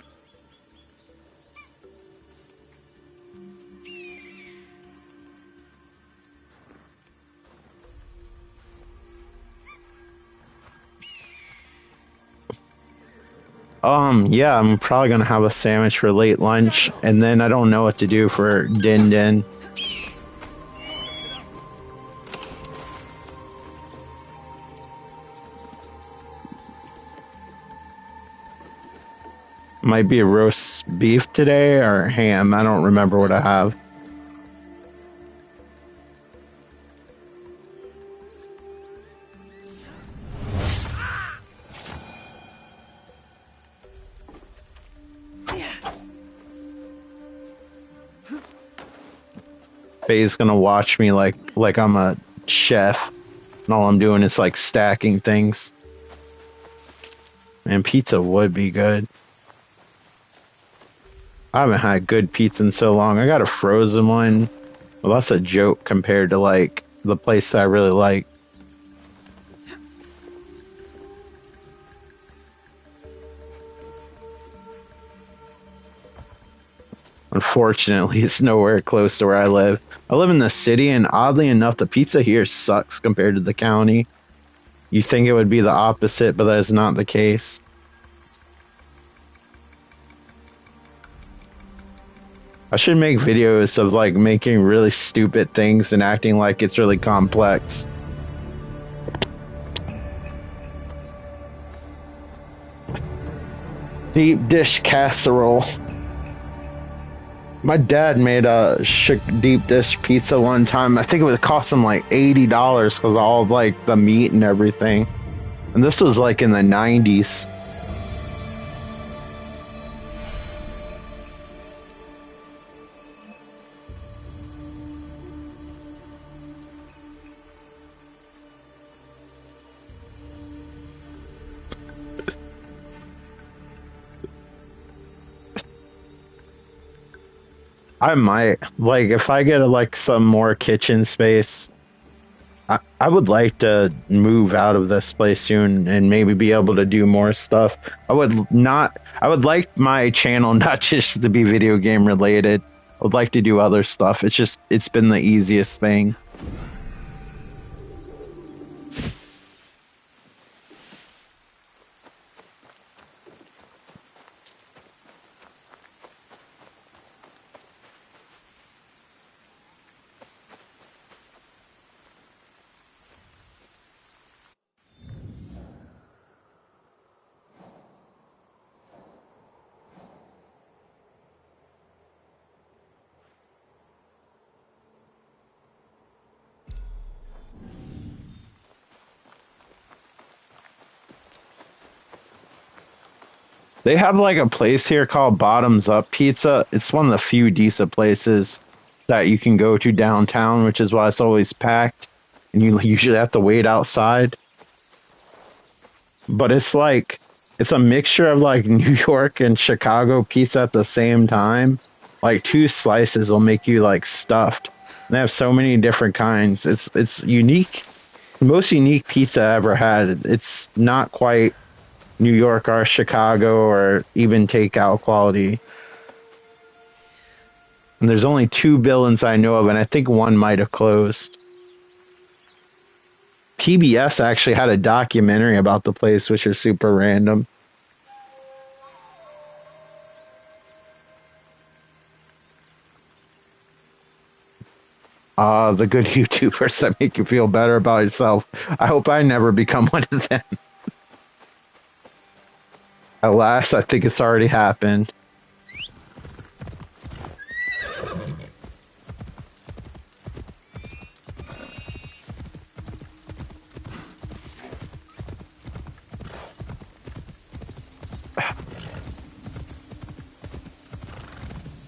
Yeah, I'm probably gonna have a sandwich for late lunch, and then I don't know what to do for Din Din. Might be a roast beef today or ham. I don't remember what I have. Faye's gonna watch me like I'm a chef, and all I'm doing is like stacking things. And pizza would be good. I haven't had good pizza in so long. I got a frozen one. Well, that's a joke compared to like the place that I really like. Unfortunately, it's nowhere close to where I live. I live in the city, and oddly enough, the pizza here sucks compared to the county. You think it would be the opposite, but that is not the case. I should make videos of like making really stupid things and acting like it's really complex. Deep dish casserole. My dad made a deep dish pizza one time. I think it would cost him like $80 because of all of, like the meat and everything. And this was like in the 90s. I might, like, if I get like some more kitchen space, I would like to move out of this place soon and maybe be able to do more stuff. I would like my channel not just to be video game related. I would like to do other stuff. It's been the easiest thing. They have like a place here called Bottoms Up Pizza. It's one of the few decent places that you can go to downtown, which is why it's always packed, and you usually have to wait outside. But it's a mixture of like New York and Chicago pizza at the same time. Like 2 slices will make you like stuffed. And they have so many different kinds. It's unique. The most unique pizza I ever had. It's not quite New York or Chicago or even takeout quality. And there's only 2 villains I know of, and I think one might have closed. PBS actually had a documentary about the place, which is super random. The good YouTubers that make you feel better about yourself. I hope I never become one of them. Alas, I think it's already happened.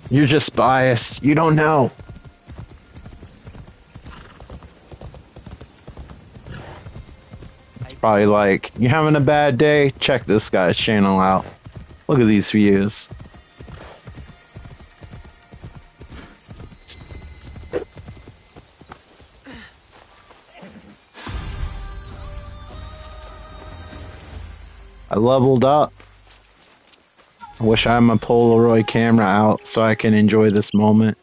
You're just biased. You don't know. Probably like, you having a bad day? Check this guy's channel out. Look at these views. I leveled up. I wish I had my Polaroid camera out so I can enjoy this moment.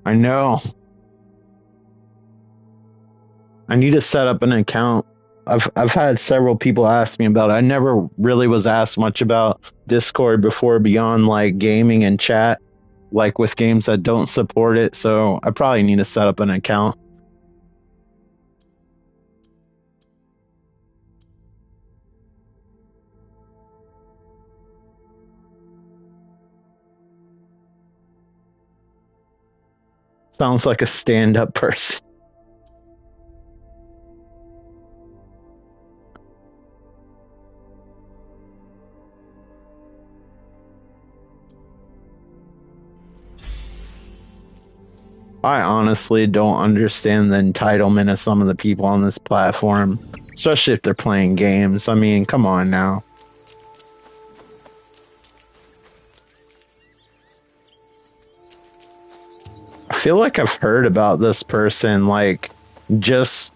I know. I need to set up an account. I've had several people ask me about it. I never really was asked much about Discord before beyond like gaming and chat, like with games that don't support it. So I probably need to set up an account. Sounds like a stand-up person. I honestly don't understand the entitlement of some of the people on this platform, especially if they're playing games. I mean, come on now. I feel like I've heard about this person, like, just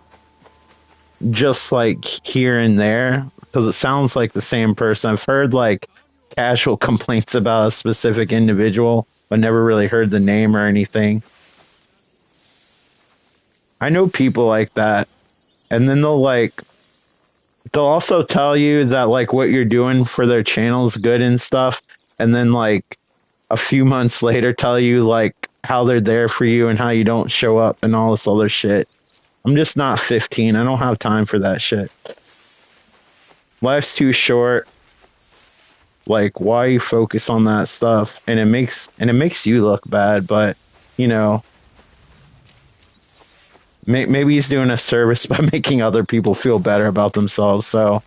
like here and there, because it sounds like the same person. I've heard like casual complaints about a specific individual, but never really heard the name or anything. I know people like that, and then they'll also tell you that like what you're doing for their channel is good and stuff, and then like a few months later tell you like how they're there for you and how you don't show up and all this other shit. I'm just not 15. I don't have time for that shit. Life's too short. Like, why you focus on that stuff? And it makes you look bad, but you know, maybe he's doing a service by making other people feel better about themselves. So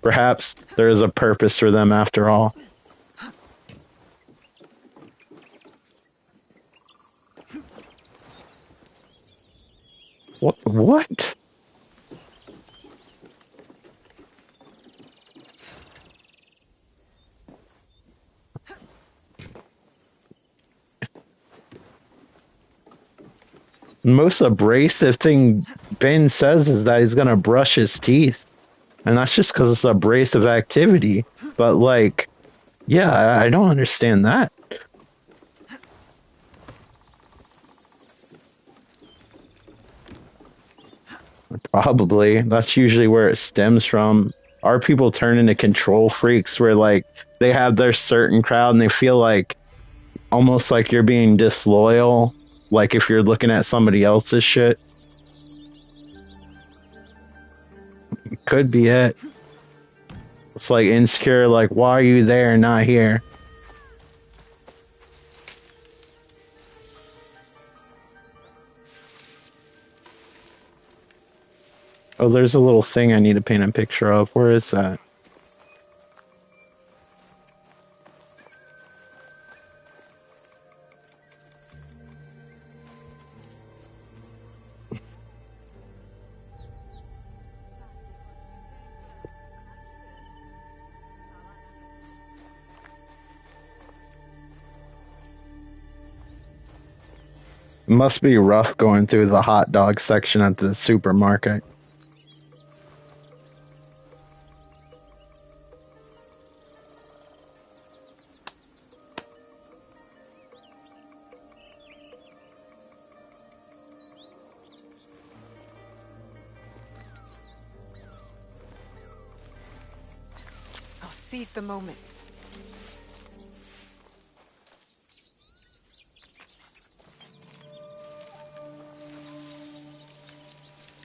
perhaps there is a purpose for them after all. What? The most abrasive thing Ben says is that he's gonna brush his teeth, and that's just because it's abrasive activity. But like, yeah, I don't understand that. Probably. That's usually where it stems from. Our people turn into control freaks where like they have their certain crowd and they feel like almost like you're being disloyal, like if you're looking at somebody else's shit. Could be it. It's like insecure, like why are you there and not here? Oh, there's a little thing I need to paint a picture of. Where is that? It must be rough going through the hot dog section at the supermarket. I'll seize the moment.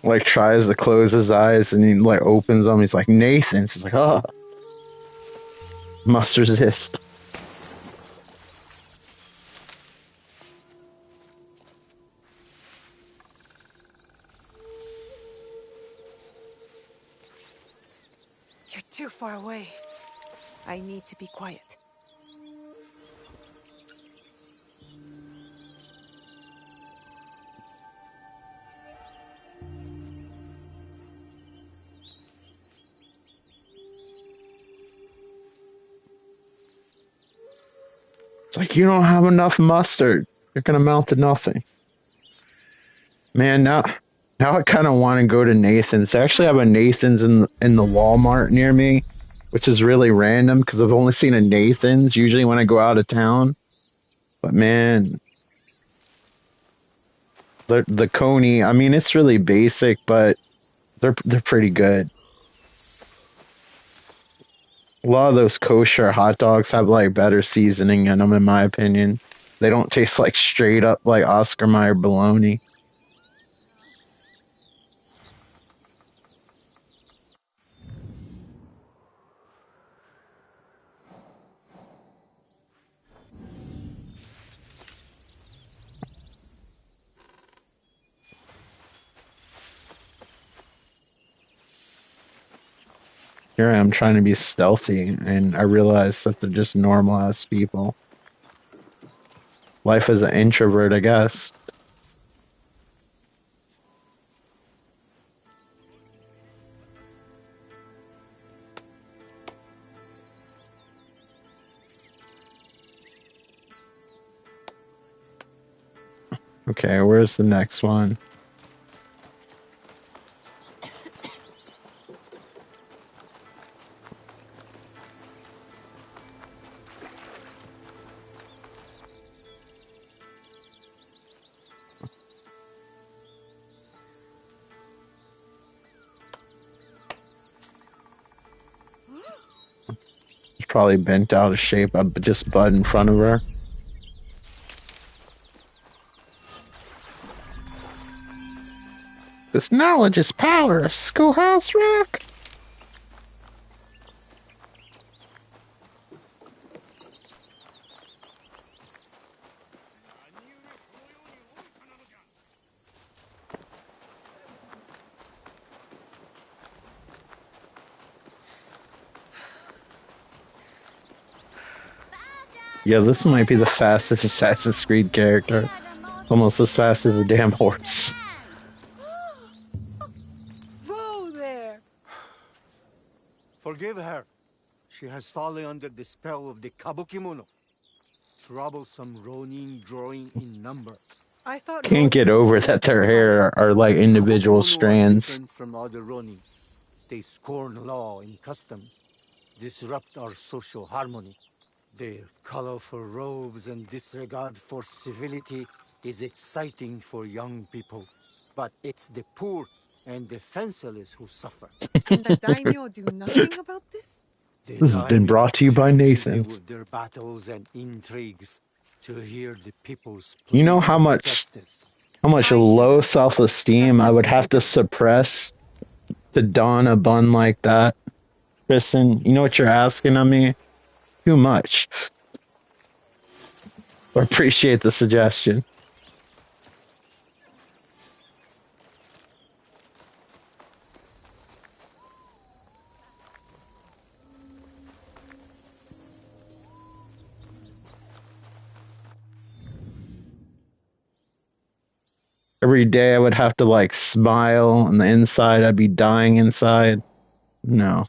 Like tries to close his eyes and he like opens them. He's like Nathan. He's like, oh, must resist. You're too far away. I need to be quiet. It's like you don't have enough mustard. You're gonna mount to nothing. Man, now I kind of want to go to Nathan's. I actually have a Nathan's in the Walmart near me, which is really random because I've only seen a Nathan's usually when I go out of town. But man, the Coney, I mean, it's really basic, but they're pretty good. A lot of those kosher hot dogs have like better seasoning in them, in my opinion. They don't taste like straight up like Oscar Mayer bologna. Here I am trying to be stealthy, and I realize that they're just normal ass people. Life as an introvert, I guess. Okay, where's the next one? It's probably bent out of shape. I just bud in front of her. This knowledge is power, Schoolhouse Rock. Yeah, this might be the fastest Assassin's Creed character. Almost as fast as a damn horse. Whoa there! Forgive her. She has fallen under the spell of the Kabukimono. Troublesome Ronin drawing in number. I thought Can't get Ronin was over so that their polite. hair are like individual Kabukimono are strands. different from other Ronin. They scorn law and customs, disrupt our social harmony. Their colorful robes and disregard for civility is exciting for young people. But it's the poor and defenseless who suffer. And the daimyo do nothing about this? The This has been daimyo brought to you are by too busy Nathan. with their battles and intrigues to hear the people's You know pleas how for much justice. I hear low them. self-esteem I would have to suppress to don a bun like that? Kristen, you know what you're asking of me? Too much. I appreciate the suggestion. Every day I would have to like smile on the inside. I'd be dying inside. No.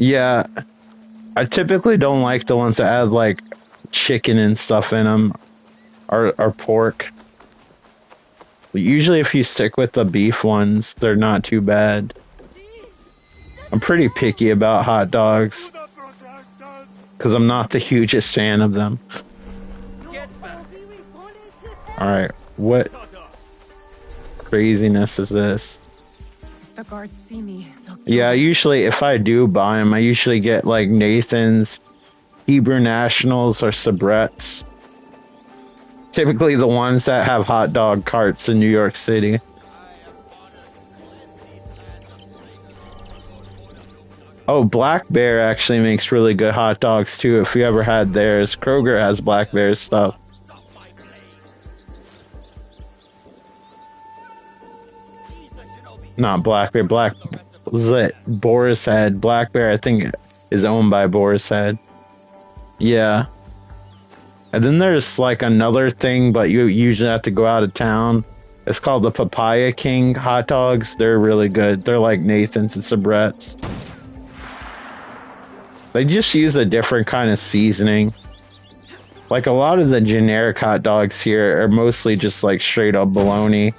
Yeah, I typically don't like the ones that add like chicken and stuff in them or pork. But usually, if you stick with the beef ones, they're not too bad. I'm pretty picky about hot dogs because I'm not the hugest fan of them. Alright, what craziness is this? If the guards see me, they'll kill Yeah, me. usually if I do buy them, I usually get like Nathan's, Hebrew Nationals, or Sabrett's. Typically the ones that have hot dog carts in New York City. Oh, Black Bear actually makes really good hot dogs too, if you ever had theirs. Kroger has Black Bear stuff. Not Black Bear, was it Boar's Head? Black Bear, I think, is owned by Boar's Head. Yeah. And then there's like another thing, but you usually have to go out of town. It's called the Papaya King hot dogs. They're really good. They're like Nathan's and Sabrett's. They just use a different kind of seasoning. Like a lot of the generic hot dogs here are mostly just like straight up bologna.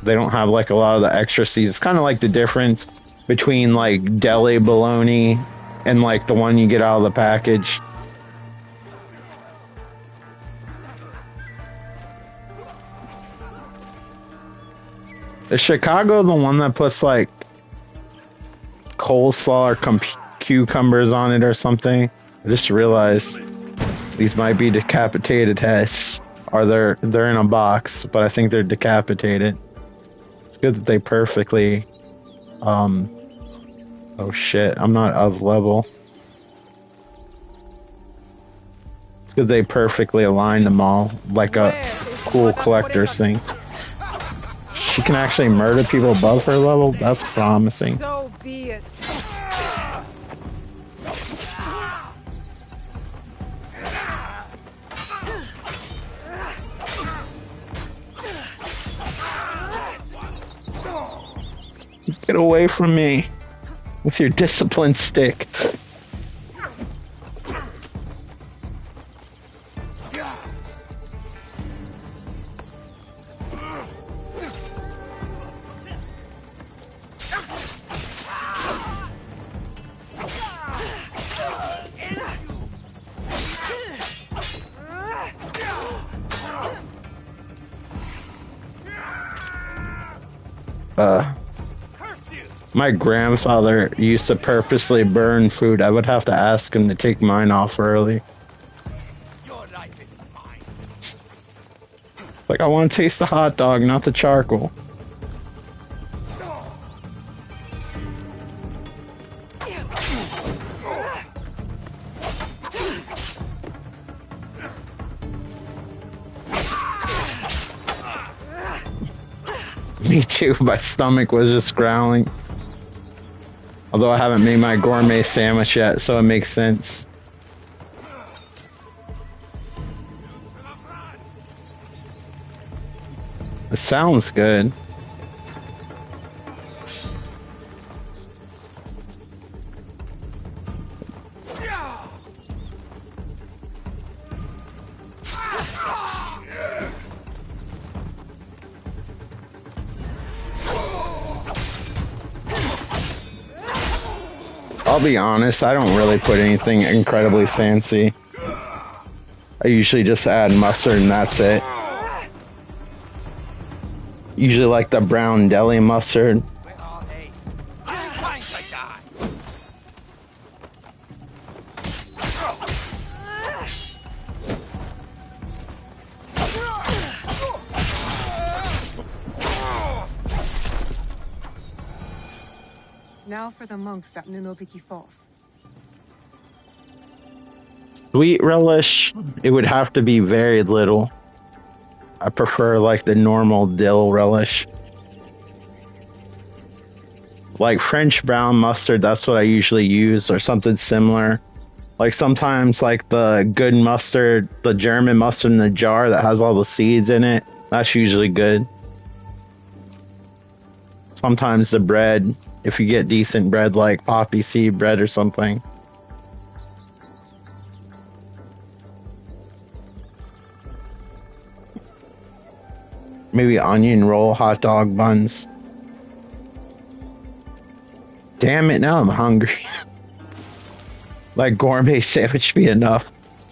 They don't have like a lot of the extra seeds. It's kind of like the difference between like deli bologna and like the one you get out of the package. Is Chicago the one that puts like coleslaw or cucumbers on it or something? I just realized these might be decapitated heads. Or they're in a box, but I think they're decapitated. It's good that they perfectly oh shit, I'm not of level. It's good they perfectly aligned them all like a cool collector's thing. She can actually murder people above her level? That's promising. So be it. Get away from me with your discipline stick. My grandfather used to purposely burn food. I would have to ask him to take mine off early. Like, I want to taste the hot dog, not the charcoal. Me too, my stomach was just growling. Although I haven't made my gourmet sandwich yet, so it makes sense. It sounds good. I'll be honest, I don't really put anything incredibly fancy. I usually just add mustard and that's it. Usually like the brown deli mustard. Now for the monks at Ninopiki Falls. Sweet relish, it would have to be very little. I prefer like the normal dill relish. Like French brown mustard, that's what I usually use, or something similar. Like sometimes like the good mustard, the German mustard in the jar that has all the seeds in it, that's usually good. Sometimes the bread, if you get decent bread like poppy seed bread or something. Maybe onion roll, hot dog buns. Damn it, now I'm hungry. Like gourmet sandwich be enough.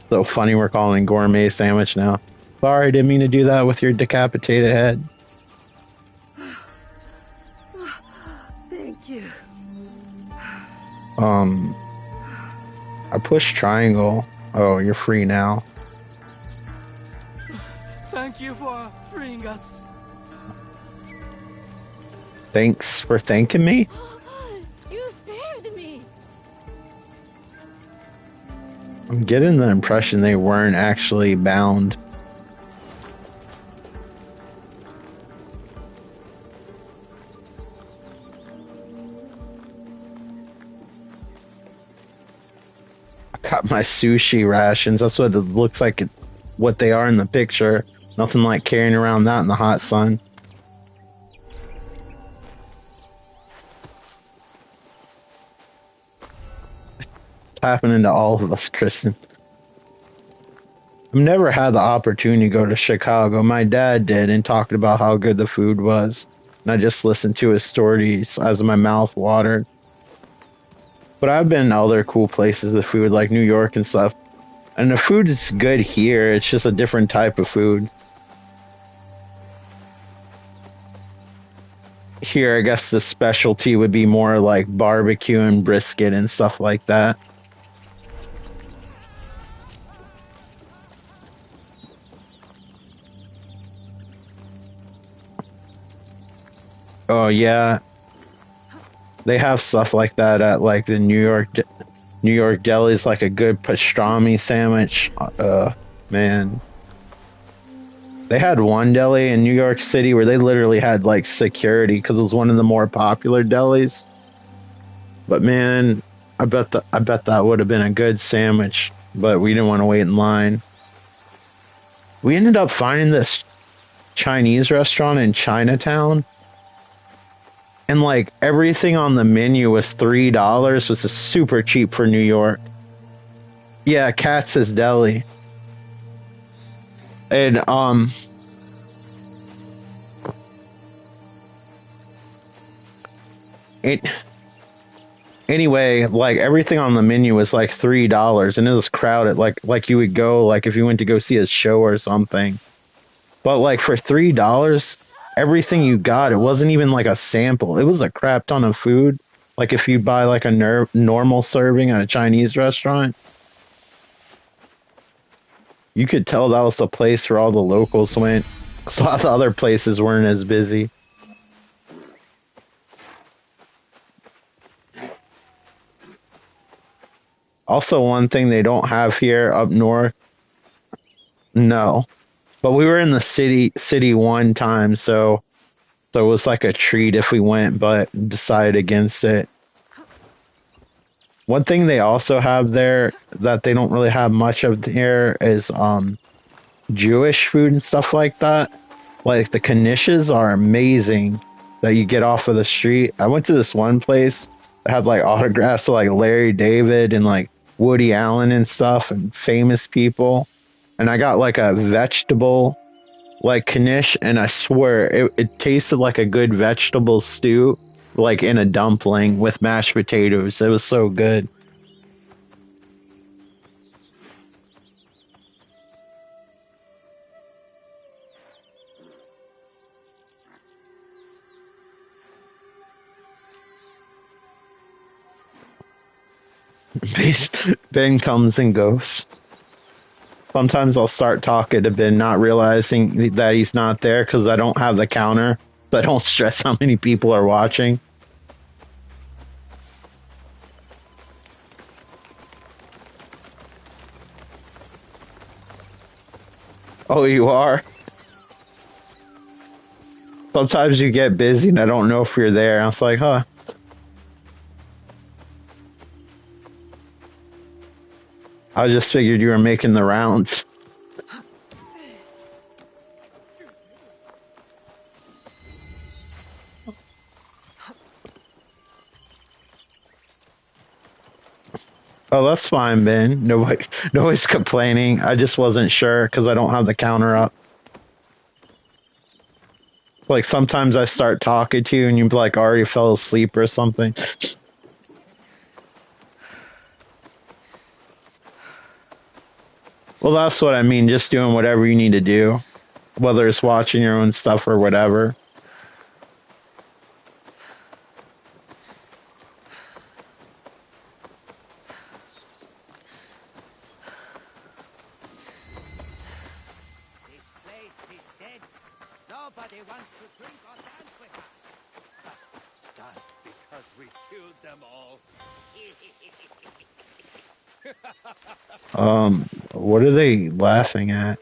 So funny we're calling it gourmet sandwich now. Sorry, didn't mean to do that with your decapitated head. Thank you. I pushed triangle. Oh, you're free now. Thank you for freeing us. Thanks for thanking me? You saved me. I'm getting the impression they weren't actually bound. I got my sushi rations. That's what it looks like, what they are in the picture. Nothing like carrying around that in the hot sun. It's happening to all of us, Kristen. I've never had the opportunity to go to Chicago. My dad did and talked about how good the food was. And I just listened to his stories as my mouth watered. But I've been to other cool places with food, like New York and stuff. And the food is good here. It's just a different type of food. Here, I guess the specialty would be more like barbecue and brisket and stuff like that. Oh yeah, they have stuff like that at like the New York delis, like a good pastrami sandwich. Man, they had one deli in New York City where they literally had like security because it was one of the more popular delis. But man, I bet that would have been a good sandwich. But we didn't want to wait in line. We ended up finding this Chinese restaurant in Chinatown. And like everything on the menu was $3, which is super cheap for New York. Yeah, Katz's Deli. And anyway, like everything on the menu was like $3 and it was crowded like you would go like if you went to go see a show or something. But like for $3, everything you got, it wasn't even like a sample. It was a crap ton of food. Like if you buy like a normal serving at a Chinese restaurant, you could tell that was the place where all the locals went. A lot of the other places weren't as busy. Also, one thing they don't have here up north, no. But we were in the city one time, so it was like a treat if we went, but decided against it. One thing they also have there that they don't really have much of here is Jewish food and stuff like that. Like the knishes are amazing that you get off of the street. I went to this one place that had like autographs of like Larry David and like Woody Allen and stuff and famous people. And I got like a vegetable like knish, and I swear it tasted like a good vegetable stew, like in a dumpling with mashed potatoes. It was so good. Ben comes and goes. Sometimes I'll start talking to Ben, not realizing that he's not there because I don't have the counter. So I don't stress how many people are watching. Oh, you are? Sometimes you get busy and I don't know if you're there. I was like, huh. I just figured you were making the rounds. Oh, that's fine, Ben. Nobody's complaining. I just wasn't sure because I don't have the counter up. Like sometimes I start talking to you and you like already fell asleep or something. Well, that's what I mean. Just doing whatever you need to do, whether it's watching your own stuff or whatever. This place is dead. Nobody wants to drink or dance with us. That's because we killed them all. What are they laughing at?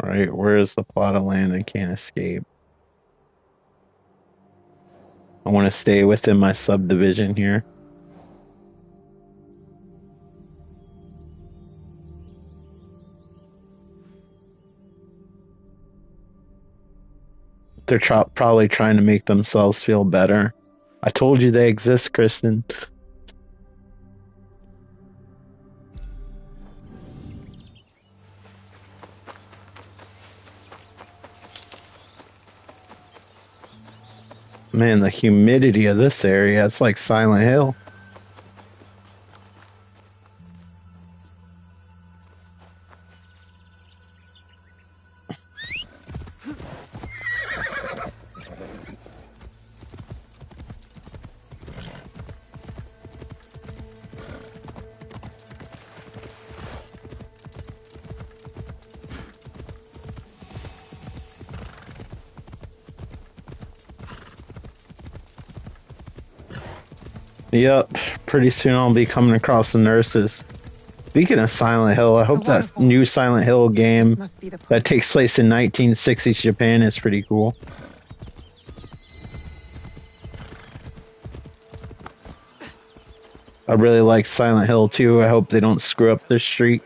Right, where is the plot of land I can't escape? I want to stay within my subdivision here. They're probably trying to make themselves feel better. I told you they exist, Kristen. Man, the humidity of this area, it's like Silent Hill. Yep, pretty soon I'll be coming across the nurses. Speaking of Silent Hill, I hope that new Silent Hill game that takes place in 1960s Japan is pretty cool. I really like Silent Hill 2. I hope they don't screw up this street.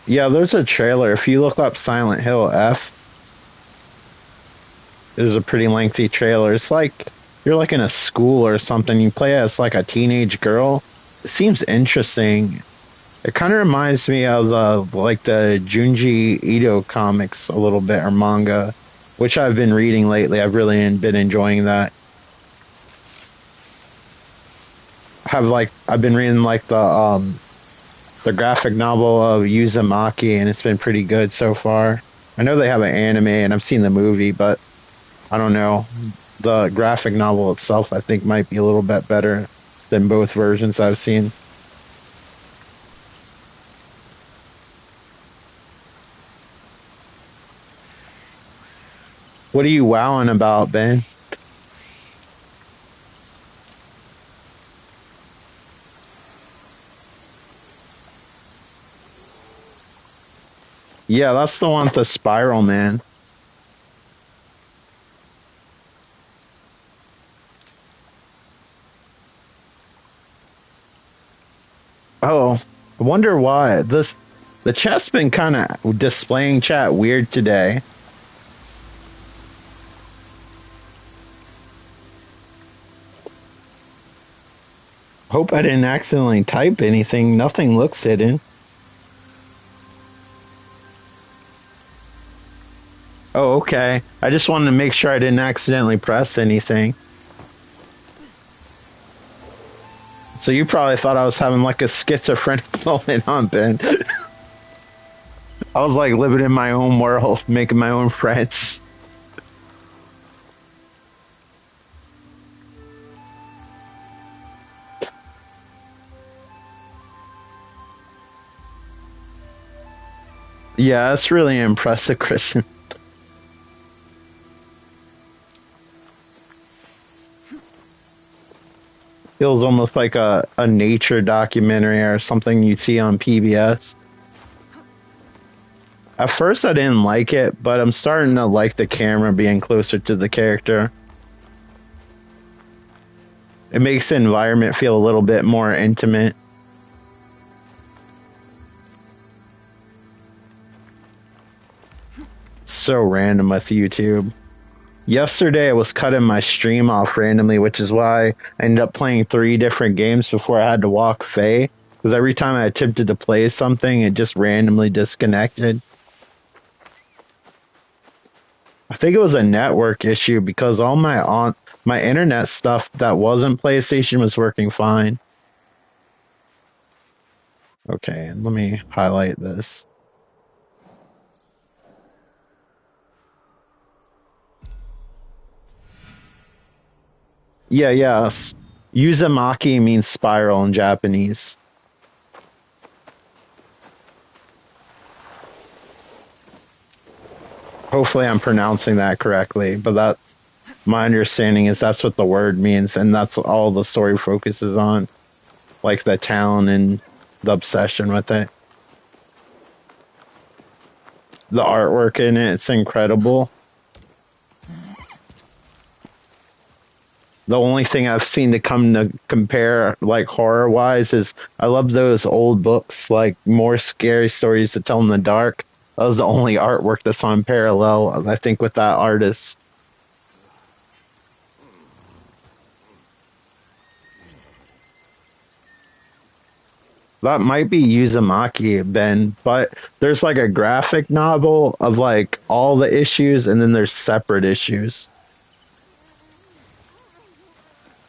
Yeah, there's a trailer. If you look up Silent Hill F, there's a pretty lengthy trailer. It's like you're like in a school or something. You play as like a teenage girl. It seems interesting. It kind of reminds me of the Junji Ito comics a little bit, or manga, which I've been reading lately. I've really been enjoying that. I've been reading like the graphic novel of Uzumaki, and it's been pretty good so far. I know they have an anime, and I've seen the movie, but I don't know. The graphic novel itself, I think, might be a little bit better than both versions I've seen. What are you wowing about, Ben? Yeah, that's the one with the spiral, man. Oh, I wonder why. The chat's been kind of displaying chat weird today. Hope I didn't accidentally type anything. Nothing looks hidden. Oh, okay. I just wanted to make sure I didn't accidentally press anything. So you probably thought I was having like a schizophrenic moment, huh, Ben? I was like living in my own world, making my own friends. Yeah, that's really impressive, Christian. Feels almost like a nature documentary or something you'd see on PBS. At first I didn't like it, but I'm starting to like the camera being closer to the character. It makes the environment feel a little bit more intimate. So random with YouTube. Yesterday I was cutting my stream off randomly, which is why I ended up playing 3 different games before I had to walk Faye. Because every time I attempted to play something, it just randomly disconnected. I think it was a network issue because all my internet stuff that wasn't PlayStation was working fine. Okay, and let me highlight this. Yeah. Uzumaki means spiral in Japanese. Hopefully I'm pronouncing that correctly, but that's my understanding is that's what the word means, and that's all the story focuses on. Like the town and the obsession with it. The artwork in it's incredible. The only thing I've seen to come to compare, like horror-wise, is I love those old books, like More Scary Stories to Tell in the Dark. That was the only artwork that's on parallel, I think, with that artist. That might be Uzumaki, Ben, but there's like a graphic novel of like all the issues, and then there's separate issues.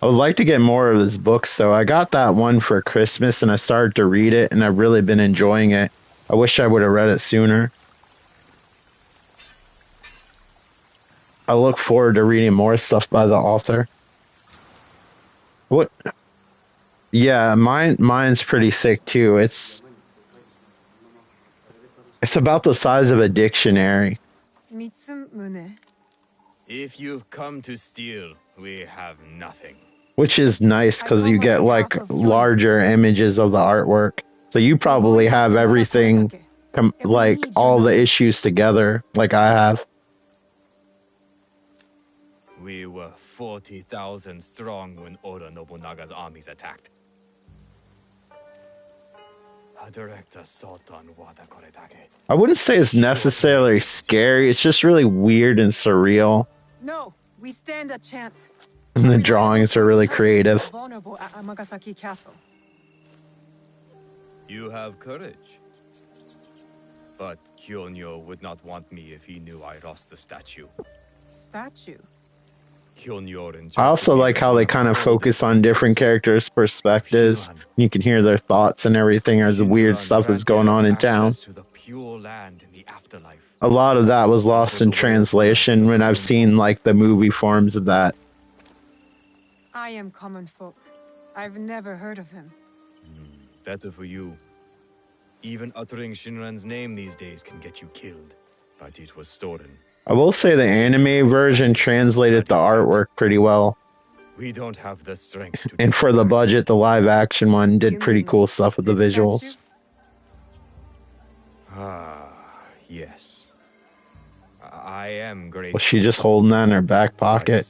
I would like to get more of his books, though. I got that one for Christmas, and I started to read it, and I've really been enjoying it. I wish I would have read it sooner. I look forward to reading more stuff by the author. What? Yeah, mine's pretty thick too. It's about the size of a dictionary. If you've come to steal, we have nothing. Which is nice because you get like larger images of the artwork. So you probably have everything, like all the issues together, like I have. We were 40,000 strong when Oda Nobunaga's armies attacked. I wouldn't say it's necessarily scary. It's just really weird and surreal. No, we stand a chance. And the drawings are really creative. Vulnerable at Amagasaki Castle. You have courage. But Kyonyo would not want me if he knew I lost the statue. Statue? I also like how they kind of focus on different characters' perspectives. You can hear their thoughts and everything as weird stuff is going on in town. A lot of that was lost in translation when I've seen like the movie forms of that. I am common folk. I've never heard of him. Better for you. Even uttering Shinran's name these days can get you killed. But it was stolen. I will say the anime version translated the artwork pretty well. We don't have the strength to and for the budget, the live action one did pretty cool stuff with the visuals. Yes. I am grateful. Was she just holding that in her back pocket?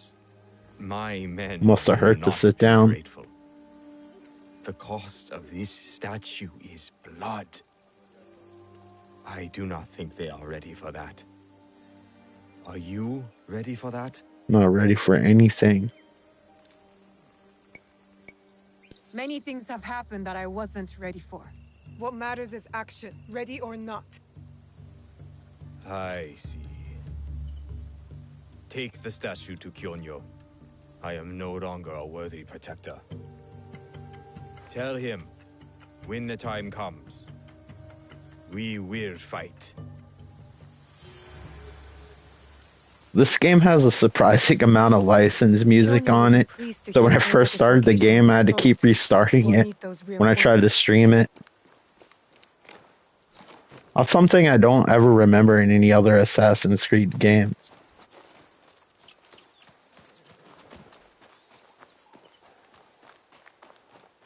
My men must have hurt to sit down. Grateful. The cost of this statue is blood. I do not think they are ready for that. Are you ready for that? Not ready for anything. Many things have happened that I wasn't ready for. What matters is action, ready or not. I see. Take the statue to Kyonyo. I am no longer a worthy protector. Tell him, when the time comes, we will fight. This game has a surprising amount of licensed music on it. So when I first started the game, I had to keep restarting it when I tried to stream it. That's something I don't ever remember in any other Assassin's Creed games.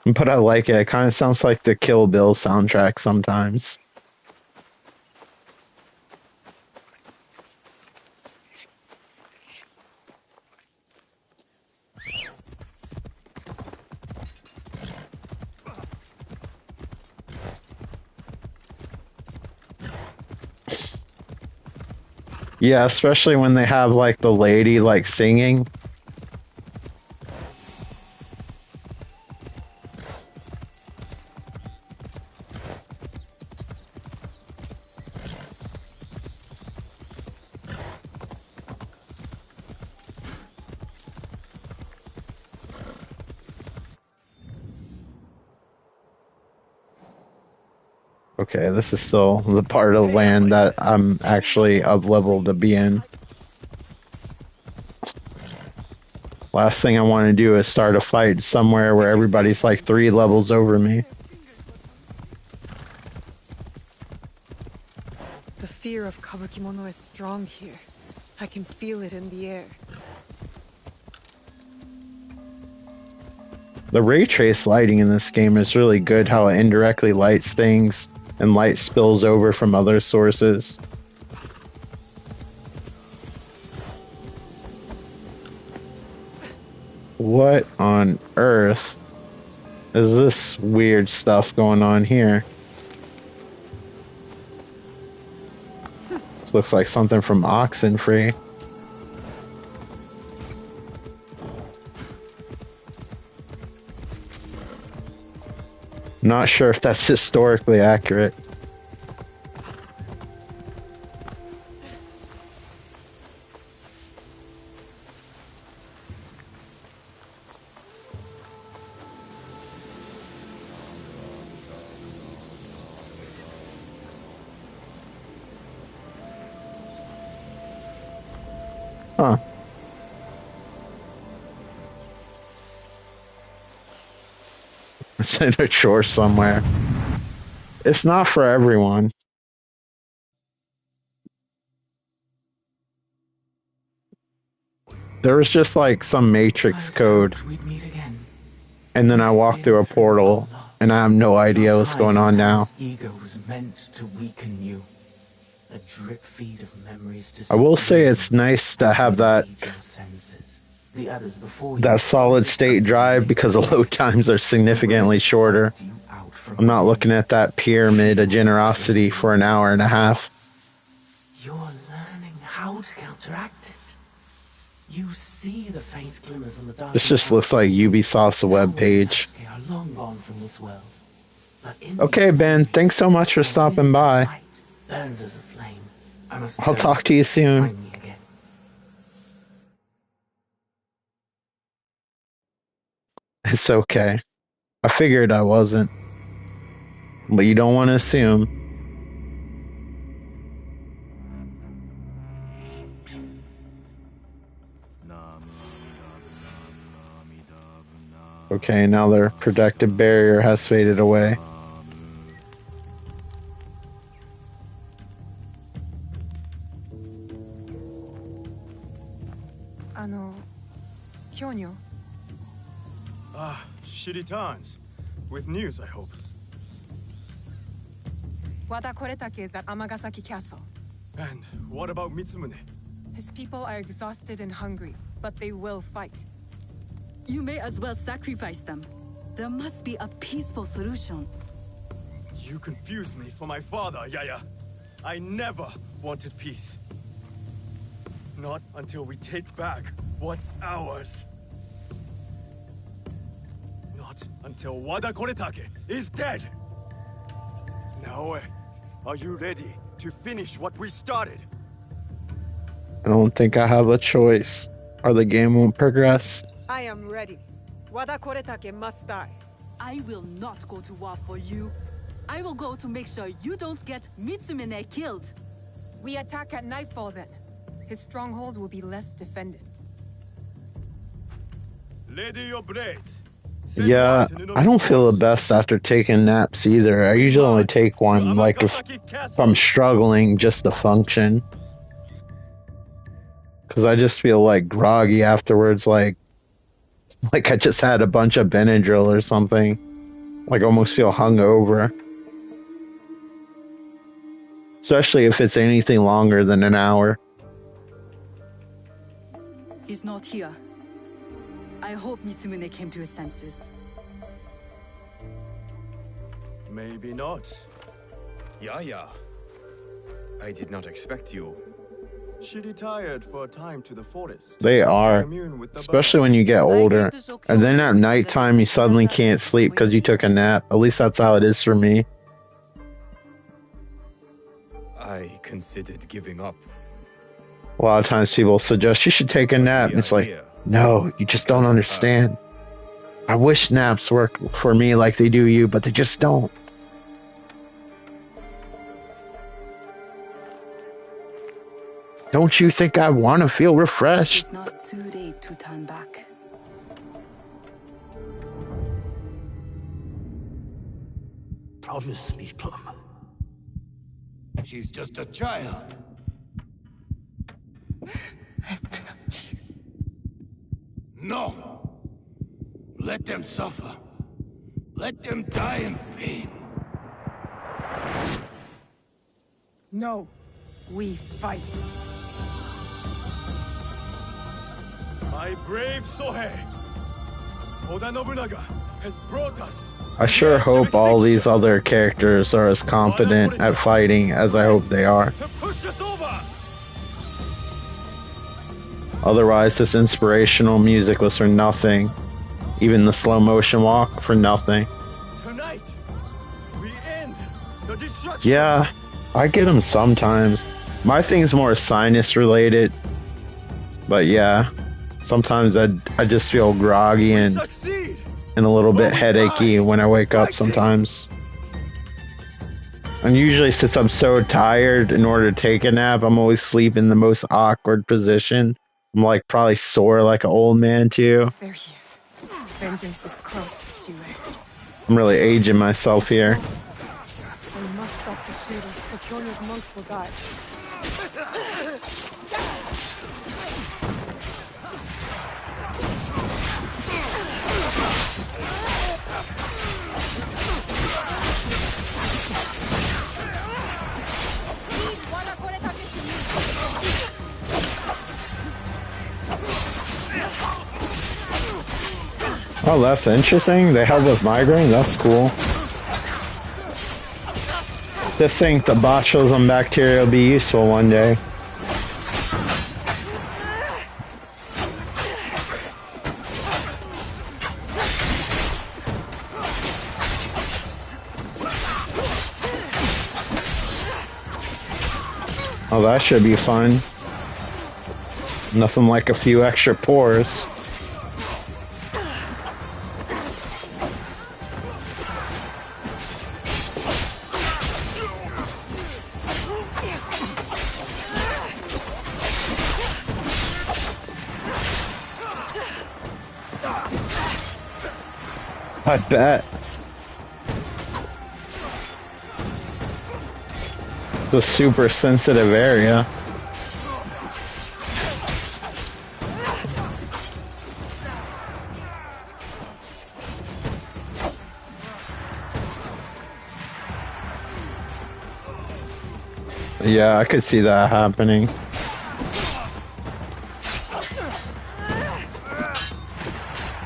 But I like it. It kind of sounds like the Kill Bill soundtrack sometimes. Yeah, especially when they have like the lady like singing. Okay, this is still the part of the land that I'm actually of level to be in. Last thing I want to do is start a fight somewhere where everybody's like 3 levels over me. The fear of Kabukimono is strong here. I can feel it in the air. The ray trace lighting in this game is really good, how it indirectly lights things and light spills over from other sources. What on earth is this weird stuff going on here? This looks like something from Oxenfree. Not sure if that's historically accurate. Huh. It's in a chore somewhere. It's not for everyone. There was just like some Matrix code. And then I walked through a portal and I have no idea what's going on now. Ego was meant to weaken you. A drip feed of memories. I will say it's nice to have that solid state drive because the load times are significantly shorter. I'm not looking at that pyramid of generosity for an hour and a half. You're learning how to counteract it. You see the faint glimmers on the dark. This just looks like Ubisoft's webpage. Okay, Ben, thanks so much for stopping by. I'll talk to you soon. It's okay. I figured I wasn't. But you don't want to assume. Okay, now their protective barrier has faded away. Kyonyo. Ah, shitty times. With news, I hope. Wada Koretake is at Amagasaki Castle. And what about Mitsumune? His people are exhausted and hungry, but they will fight. You may as well sacrifice them. There must be a peaceful solution. You confused me for my father, Yaya. I never wanted peace. Not until we take back what's ours. Not until Wada Koretake is dead. Naoe, are you ready to finish what we started? I don't think I have a choice, or the game won't progress. I am ready. Wada Koretake must die. I will not go to war for you. I will go to make sure you don't get Mitsumune killed. We attack at nightfall then. His stronghold will be less defended. Ready your blades. Yeah, I don't feel the best after taking naps either. I usually only take one, like if I'm struggling just to function. Because I just feel like groggy afterwards, like I just had a bunch of Benadryl or something. Like I almost feel hungover. Especially if it's anything longer than an hour. He's not here. I hope Mitsumune came to his senses. Maybe not. Yaya, I did not expect you. She retired for a time to the forest. They are, Commune with the especially birds. when you get older. to show And then Kyoto at that nighttime, you is suddenly better can't is sleep because you waiting. took a nap. At least that's how it is for me. I considered giving up. A lot of times people suggest you should take a nap. And it's like, no, you just don't understand. I wish naps work for me like they do you, but they just don't. Don't you think I want to feel refreshed? It's not too late to turn back. Promise me, Plum. She's just a child. I failed you. No! Let them suffer. Let them die in pain. No, we fight. My brave Sohei, Oda Nobunaga has brought us. I sure hope all these other characters are as competent at fighting as I hope they are. To push us over. Otherwise, this inspirational music was for nothing. Even the slow motion walk for nothing. Tonight, we end the destruction. Yeah, I get them sometimes. My thing's more sinus related. But yeah, sometimes I just feel groggy and Succeed. a little bit headachy when I wake up sometimes. And usually since I'm so tired, in order to take a nap, I'm always sleeping in the most awkward position. I'm like probably sore like an old man too. There he is. Vengeance is close, Jue. I'm really aging myself here. We must stop the shooters. The Kyono's monks will die. Oh, that's interesting. They help with migraine. That's cool. Just think the botulism bacteria will be useful one day. Oh, that should be fun. Nothing like a few extra pores. I bet. It's a super sensitive area. Yeah, I could see that happening.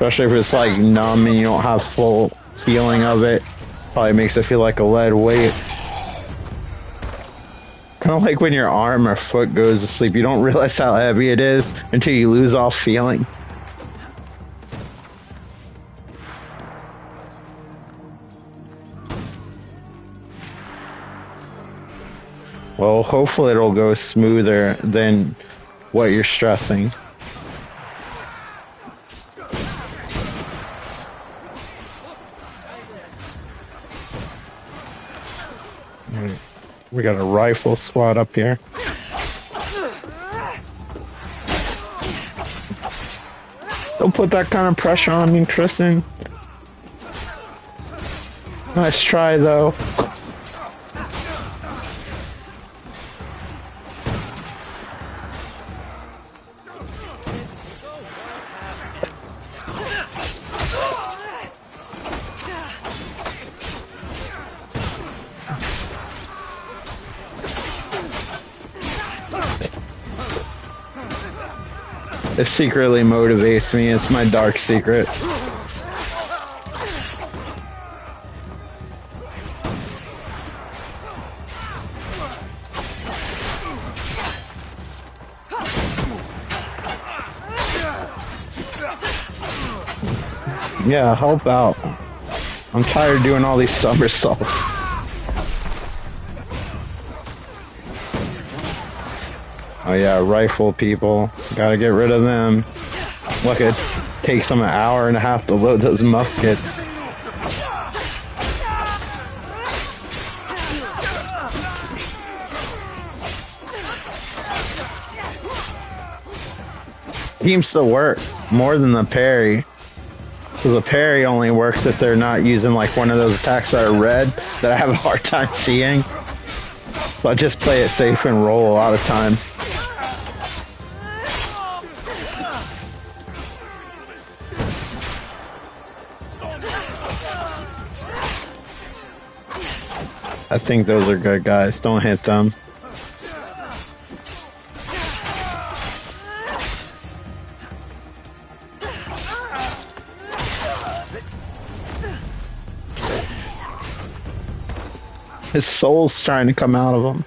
Especially if it's like numb and you don't have full feeling of it. Probably makes it feel like a lead weight. Kind of like when your arm or foot goes to sleep, you don't realize how heavy it is until you lose all feeling. Well, hopefully it'll go smoother than what you're stressing. We got a rifle squad up here. Don't put that kind of pressure on me, Tristan. Nice try, though. It secretly motivates me. It's my dark secret. Yeah, help out. I'm tired of doing all these somersaults. Oh yeah, rifle people. Gotta get rid of them. Look, it takes them an hour and a half to load those muskets. Seems to work more than the parry. So the parry only works if they're not using like one of those attacks that are red that I have a hard time seeing. So I just play it safe and roll a lot of times. I think those are good guys. Don't hit them. His soul's trying to come out of him.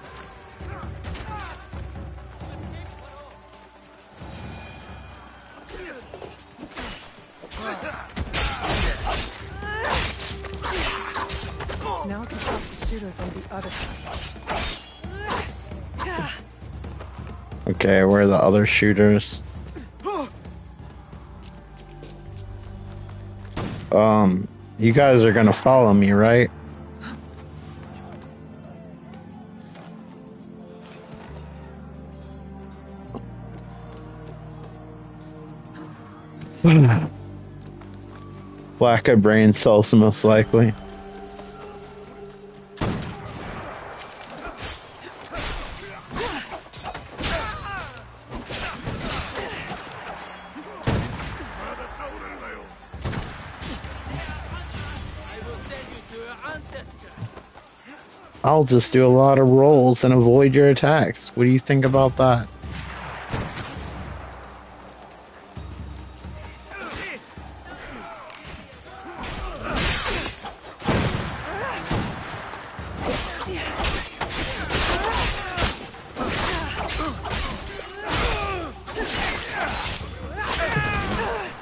Now to stop the shooters on the other side. Okay, where are the other shooters? You guys are gonna follow me, right? Lack of brain cells, most likely. I'll just do a lot of rolls and avoid your attacks. What do you think about that?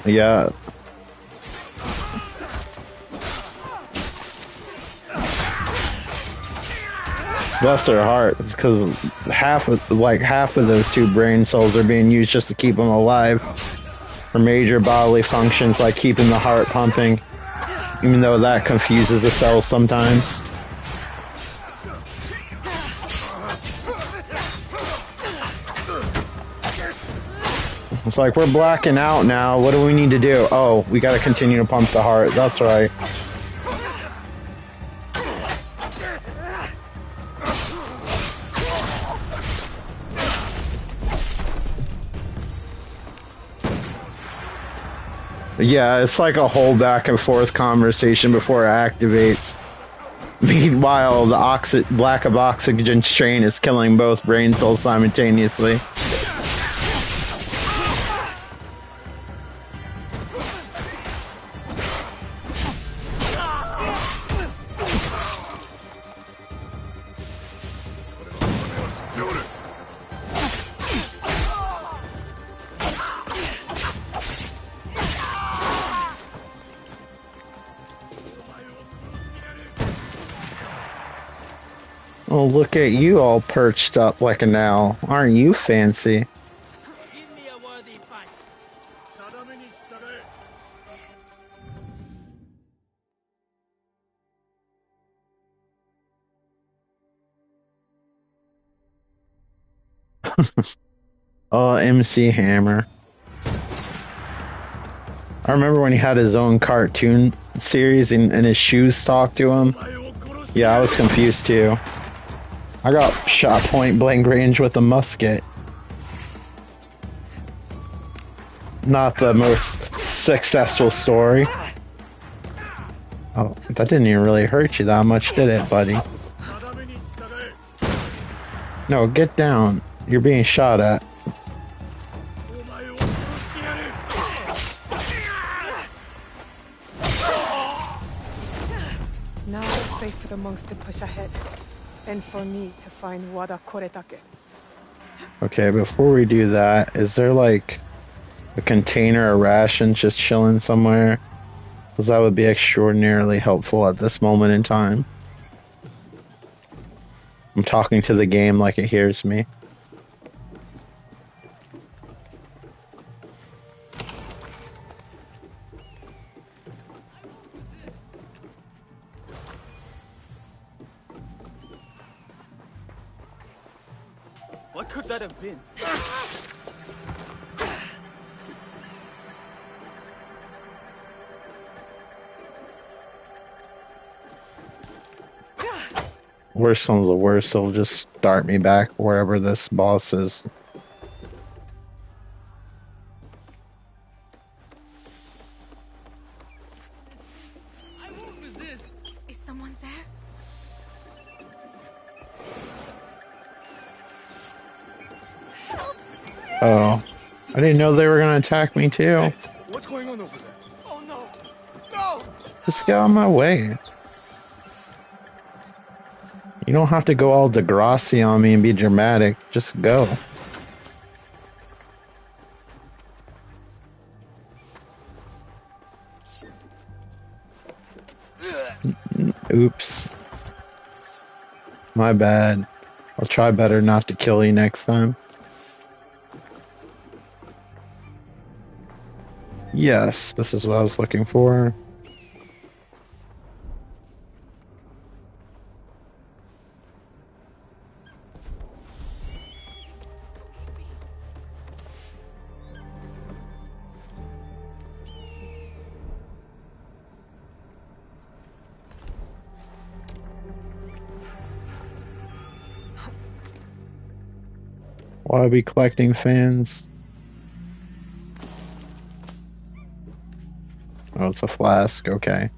Yeah. Bless their heart, because half of those two brain cells are being used just to keep them alive for major bodily functions like keeping the heart pumping, even though that confuses the cells sometimes. It's like, we're blacking out now. What do we need to do? Oh, we gotta continue to pump the heart. That's right. Yeah, it's like a whole back and forth conversation before it activates. Meanwhile, the lack of oxygen strain is killing both brain cells simultaneously. Oh, look at you all perched up like an owl. Aren't you fancy? Give me a worthy fight. Oh, MC Hammer. I remember when he had his own cartoon series and his shoes talked to him. Yeah, I was confused too. I got shot point blank range with a musket. Not the most successful story. Oh, that didn't even really hurt you that much, did it, buddy? No, get down. You're being shot at. Now it's safe for the monks to push ahead, and for me to find Wada Koretake. Okay, before we do that, is there like a container of rations just chilling somewhere? Because that would be extraordinarily helpful at this moment in time. I'm talking to the game like it hears me. What could that have been? Worst one's the worst, it'll just start me back wherever this boss is. I won't resist. Is someone there? Oh. I didn't know they were gonna attack me too. Hey, what's going on over there? Oh no! No! Just get out of my way. You don't have to go all Degrassi on me and be dramatic. Just go. Oops. My bad. I'll try better not to kill you next time. Yes, this is what I was looking for. Why are we collecting fans? Oh, it's a flask, okay.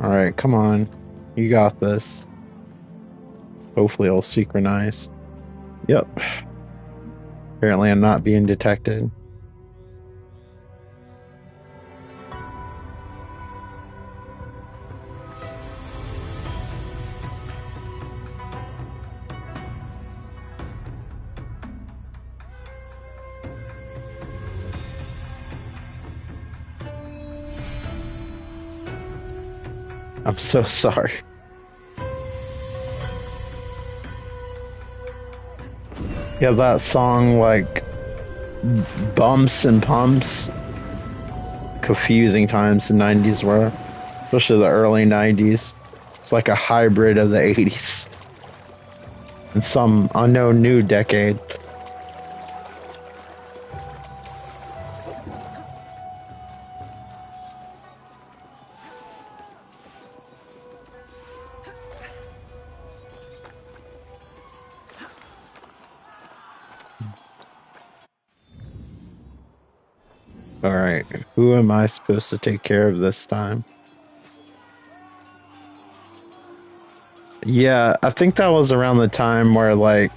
Alright, come on. You got this. Hopefully it'll synchronize. Yep. Apparently I'm not being detected. I'm so sorry. Yeah, that song, like, bumps and pumps. Confusing times the 90s were. Especially the early 90s. It's like a hybrid of the 80s. And some unknown new decade. Alright, who am I supposed to take care of this time? Yeah, I think that was around the time where, like,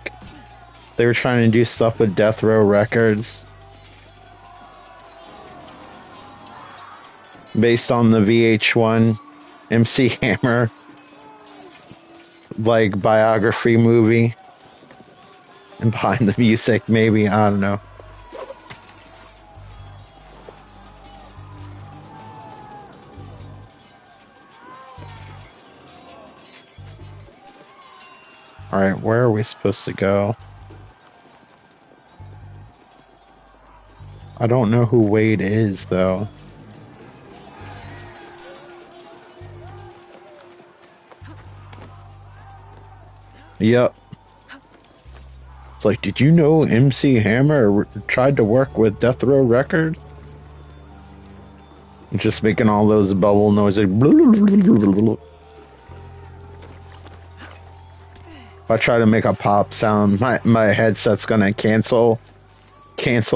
they were trying to do stuff with Death Row Records. Based on the VH1 MC Hammer, like, biography movie. And behind the music, maybe, I don't know. Alright, where are we supposed to go? I don't know who Wade is, though. Yep. It's like, did you know MC Hammer tried to work with Death Row Records? Just making all those bubble noises. If I try to make a pop sound, my headset's gonna cancel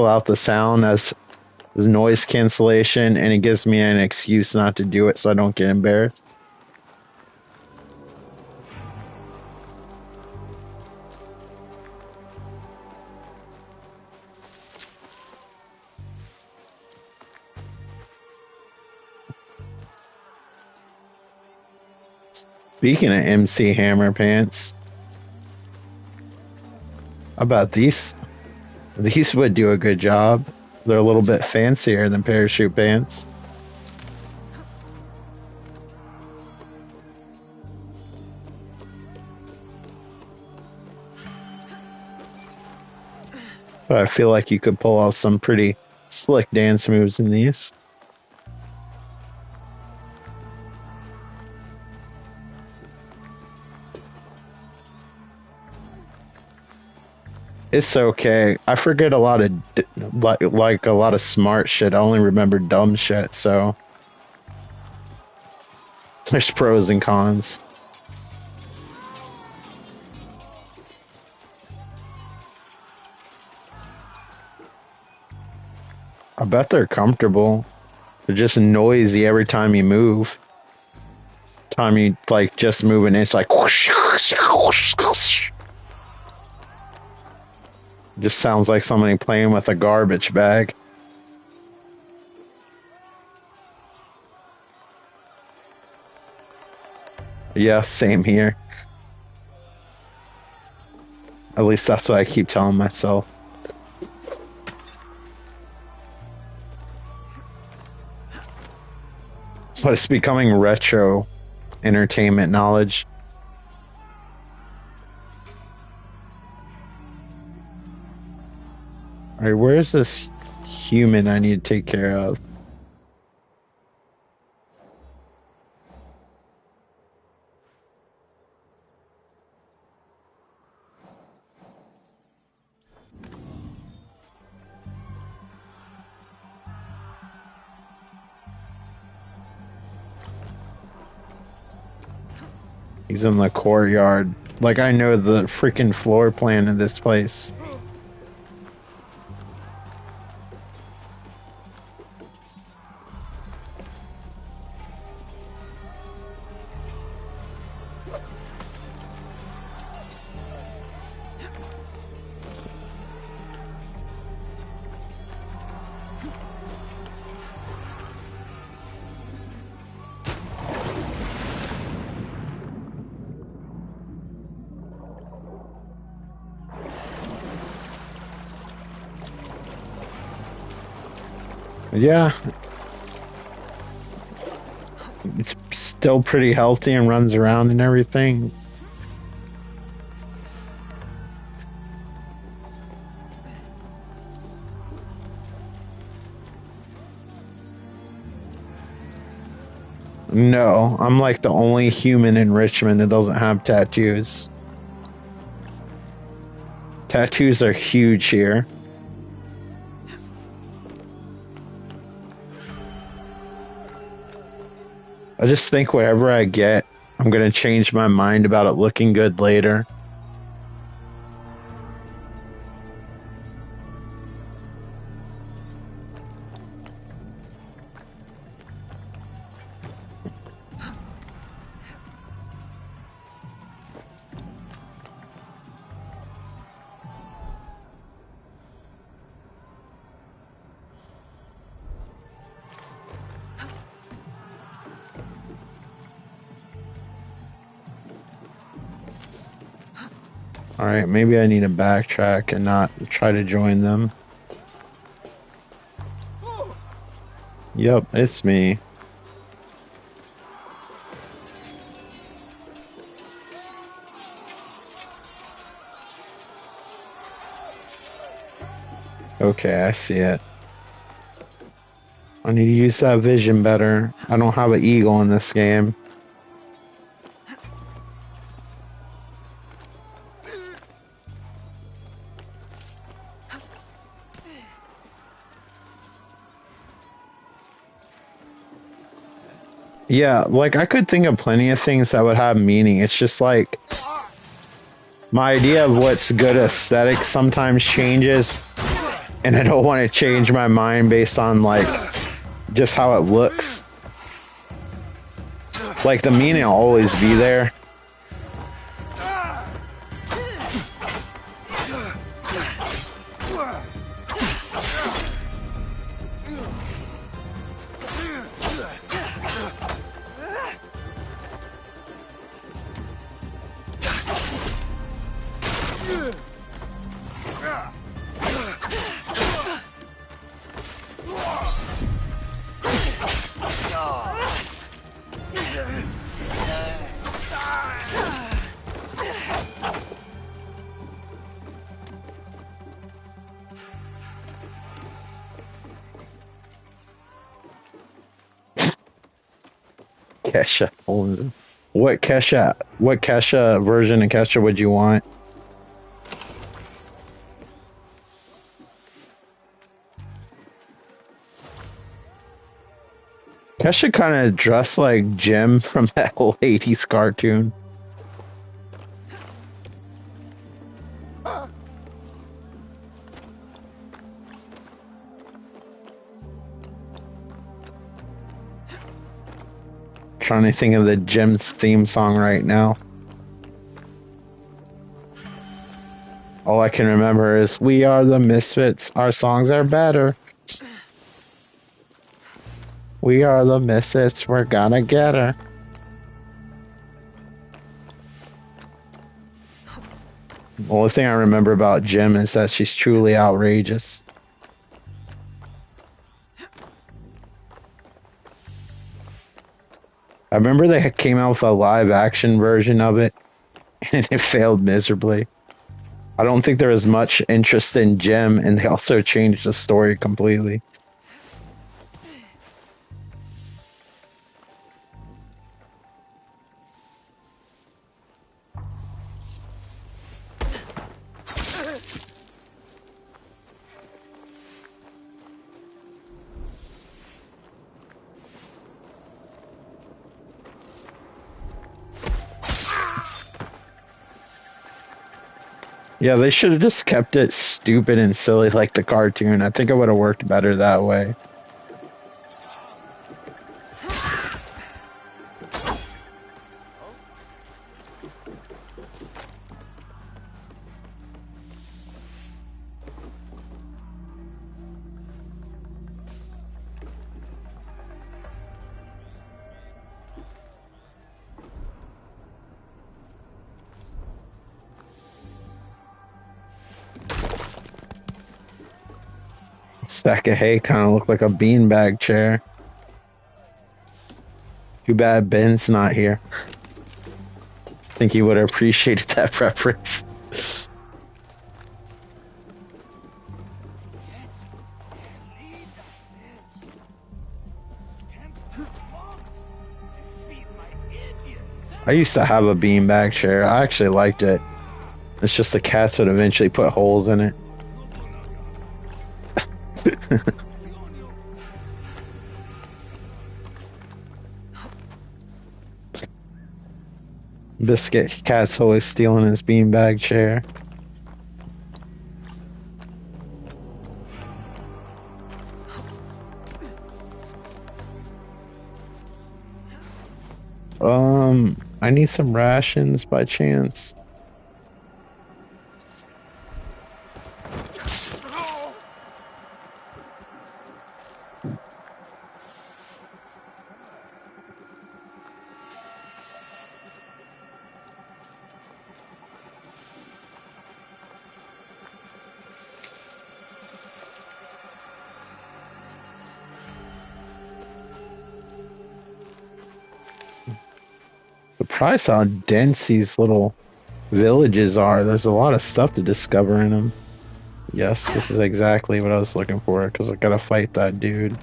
out the sound as noise cancellation, and it gives me an excuse not to do it so I don't get embarrassed. Speaking of MC Hammer pants, I bet these would do a good job. They're a little bit fancier than parachute pants. But I feel like you could pull off some pretty slick dance moves in these. It's okay. I forget a lot of like a lot of smart shit. I only remember dumb shit. So there's pros and cons. I bet they're comfortable. They're just noisy every time you move. Time you like just moving, it's like whoosh, whoosh, whoosh, whoosh. Just sounds like somebody playing with a garbage bag. Yeah, same here. At least that's what I keep telling myself. But it's becoming retro entertainment knowledge. Alright, where's this human I need to take care of? He's in the courtyard. Like I know the freaking floor plan of this place. Yeah. It's still pretty healthy and runs around and everything. No, I'm like the only human in Richmond that doesn't have tattoos. Tattoos are huge here. I just think whatever I get, I'm gonna change my mind about it looking good later. Alright, maybe I need to backtrack and not try to join them. Yep, it's me. Okay, I see it. I need to use that vision better. I don't have an eagle in this game. Yeah, like I could think of plenty of things that would have meaning. It's just like my idea of what's good aesthetic sometimes changes, and I don't want to change my mind based on like just how it looks. Like the meaning will always be there. Kesha owns. What Kesha version of Kesha would you want? Kesha kind of dressed like Jim from that old 80s cartoon. Trying to think of the Jim's theme song right now. All I can remember is "We are the Misfits. Our songs are better. We are the Misfits. We're gonna get her." The only thing I remember about Jim is that she's truly outrageous. I remember they came out with a live action version of it, and it failed miserably. I don't think there was much interest in Jim, and they also changed the story completely. Yeah, they should have just kept it stupid and silly like the cartoon. I think it would have worked better that way. Stack of hay kind of looked like a beanbag chair. Too bad Ben's not here. I think he would have appreciated that reference. I used to have a beanbag chair. I actually liked it. It's just the cats would eventually put holes in it. Biscuit cat's always stealing his beanbag chair. I need some rations by chance. Surprised how dense these little villages are. There's a lot of stuff to discover in them. Yes, this is exactly what I was looking for, because I gotta fight that dude.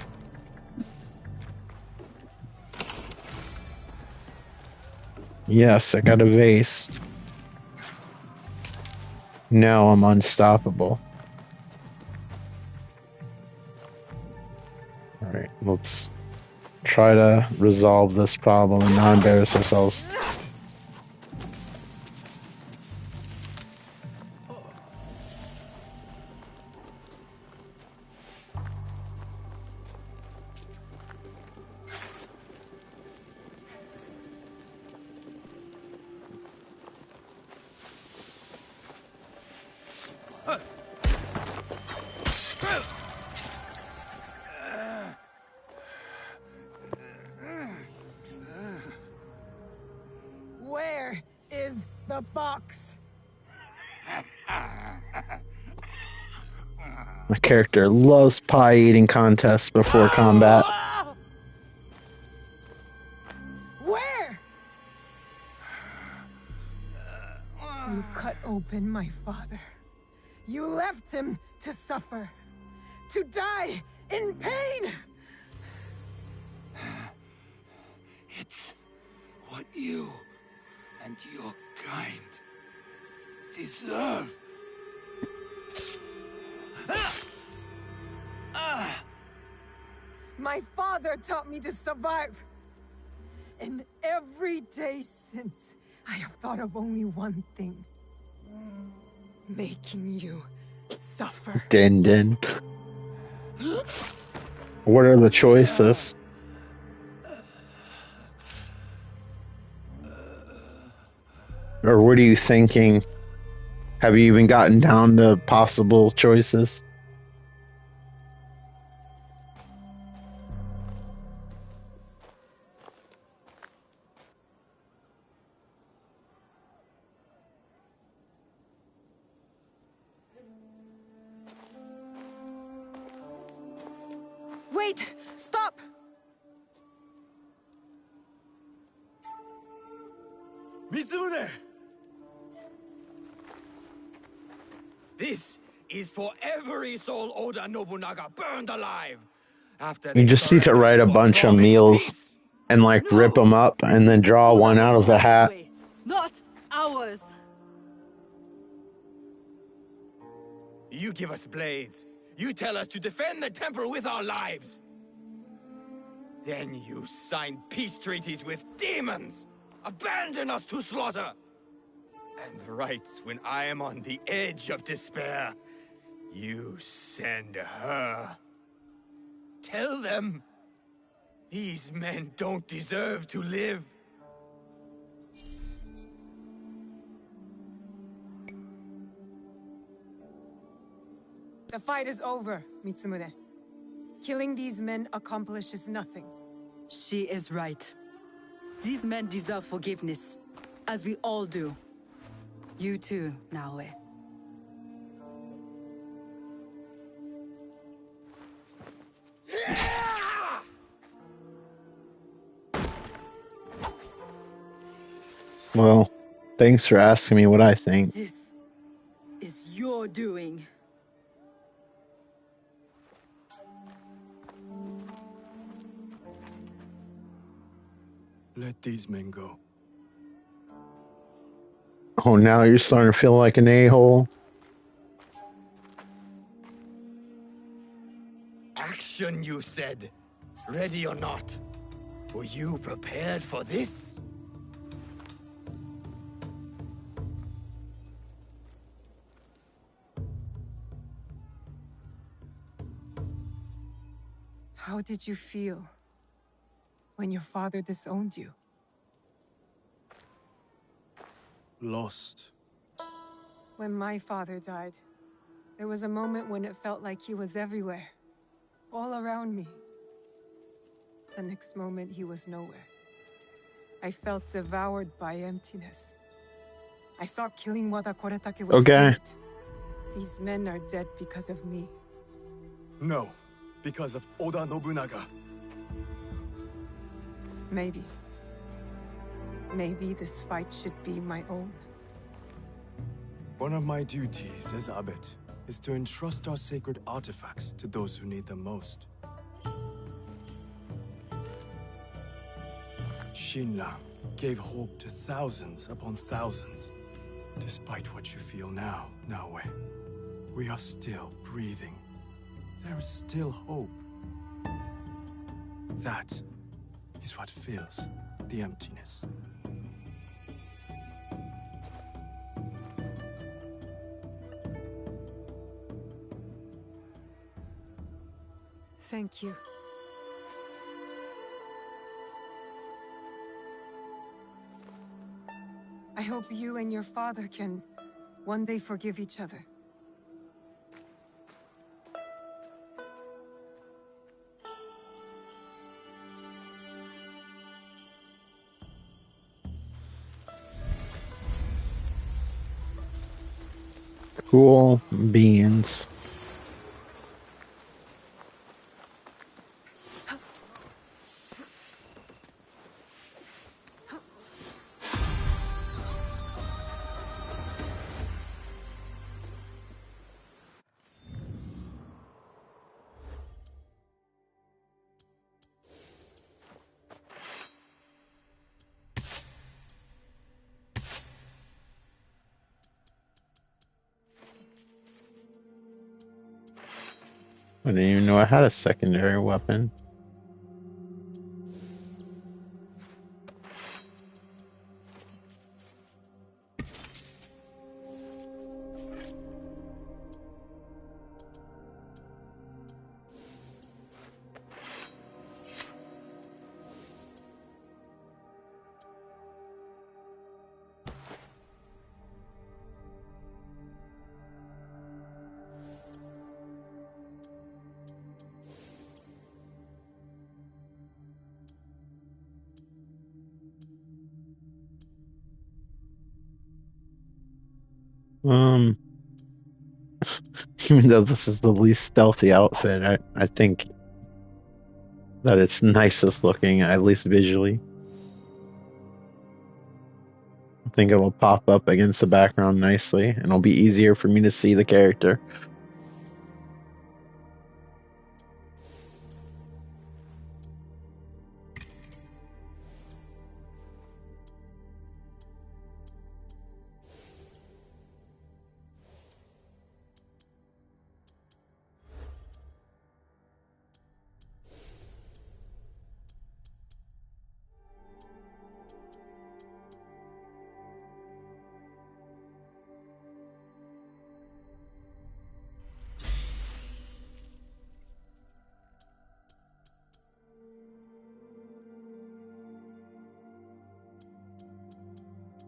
Yes, I got a vase. Now I'm unstoppable. Alright, let's try to resolve this problem and not embarrass ourselves. Where is the box? My character loves pie eating contests before combat. Where? You cut open my father. You left him to suffer, to die in pain. It's and your kind deserve. My father taught me to survive. And every day since, I have thought of only one thing. Making you suffer. Din din. What are the choices? Or what are you thinking? Have you even gotten down to possible choices? Wait! Stop! Mitsumune! This is for every soul Oda Nobunaga burned alive. After You they just need to surrendered write a or bunch of promised meals peace. and like rip them up and then draw one out of a hat. Way, not ours. You give us blades. You tell us to defend the temple with our lives. Then you sign peace treaties with demons. Abandon us to slaughter. And right when I am on the edge of despair, you send her. Tell them these men don't deserve to live. The fight is over, Mitsumune. Killing these men accomplishes nothing. She is right. These men deserve forgiveness, as we all do. You too, Naoe. Well, thanks for asking me what I think. This is your doing. Let these men go. Oh, now you're starting to feel like an a-hole? Action, you said. Ready or not. Were you prepared for this? How did you feel when your father disowned you? Lost. When my father died, there was a moment when it felt like he was everywhere, all around me. The next moment, he was nowhere. I felt devoured by emptiness. I thought killing Wada Koretake would Okay. fate. These men are dead because of me. No, because of Oda Nobunaga. Maybe. Maybe this fight should be my own. One of my duties as abbot is to entrust our sacred artifacts to those who need them most. Shinran gave hope to thousands upon thousands. Despite what you feel now, Naoe, we are still breathing. There is still hope. That is what fills the emptiness. Thank you. I hope you and your father can one day forgive each other. Cool beans. This is the end. I didn't even know I had a secondary weapon. Even though this is the least stealthy outfit, I think that it's nicest looking, at least visually. I think it will pop up against the background nicely, and it'll be easier for me to see the character.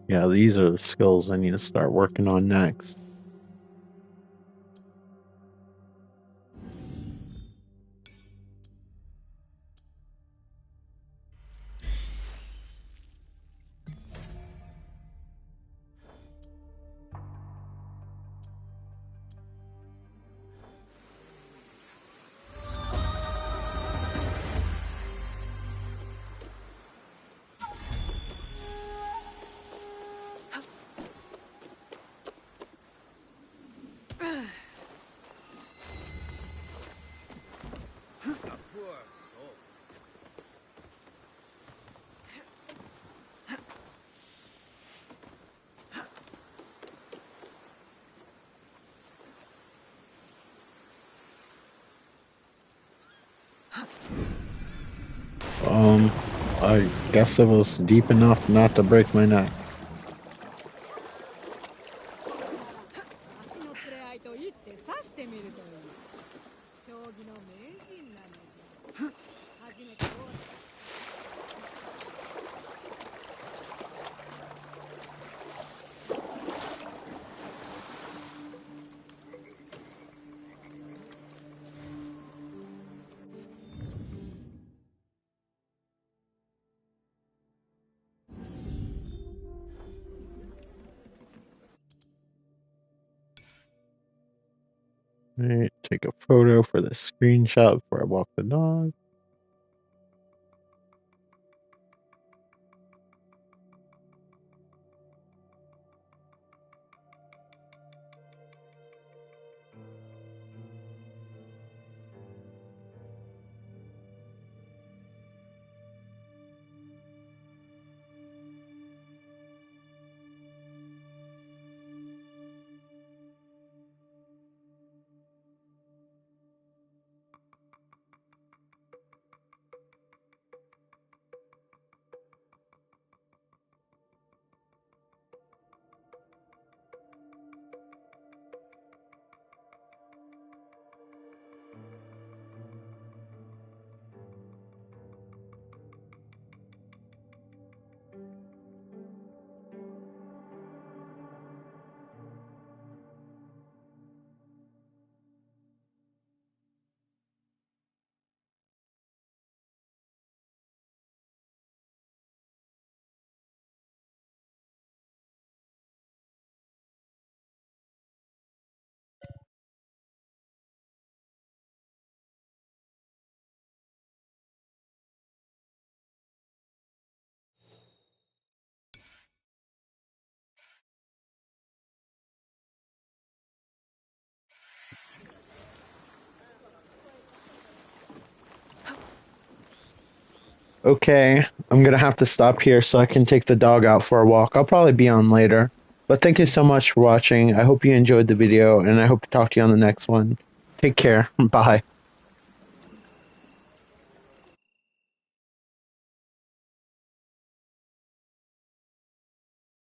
Yeah, these are the skills I need to start working on next. I guess it was deep enough not to break my neck. Alright, take a photo for the screenshot before I walk the dog. Okay, I'm gonna have to stop here so I can take the dog out for a walk. I'll probably be on later. But thank you so much for watching. I hope you enjoyed the video, and I hope to talk to you on the next one. Take care. Bye.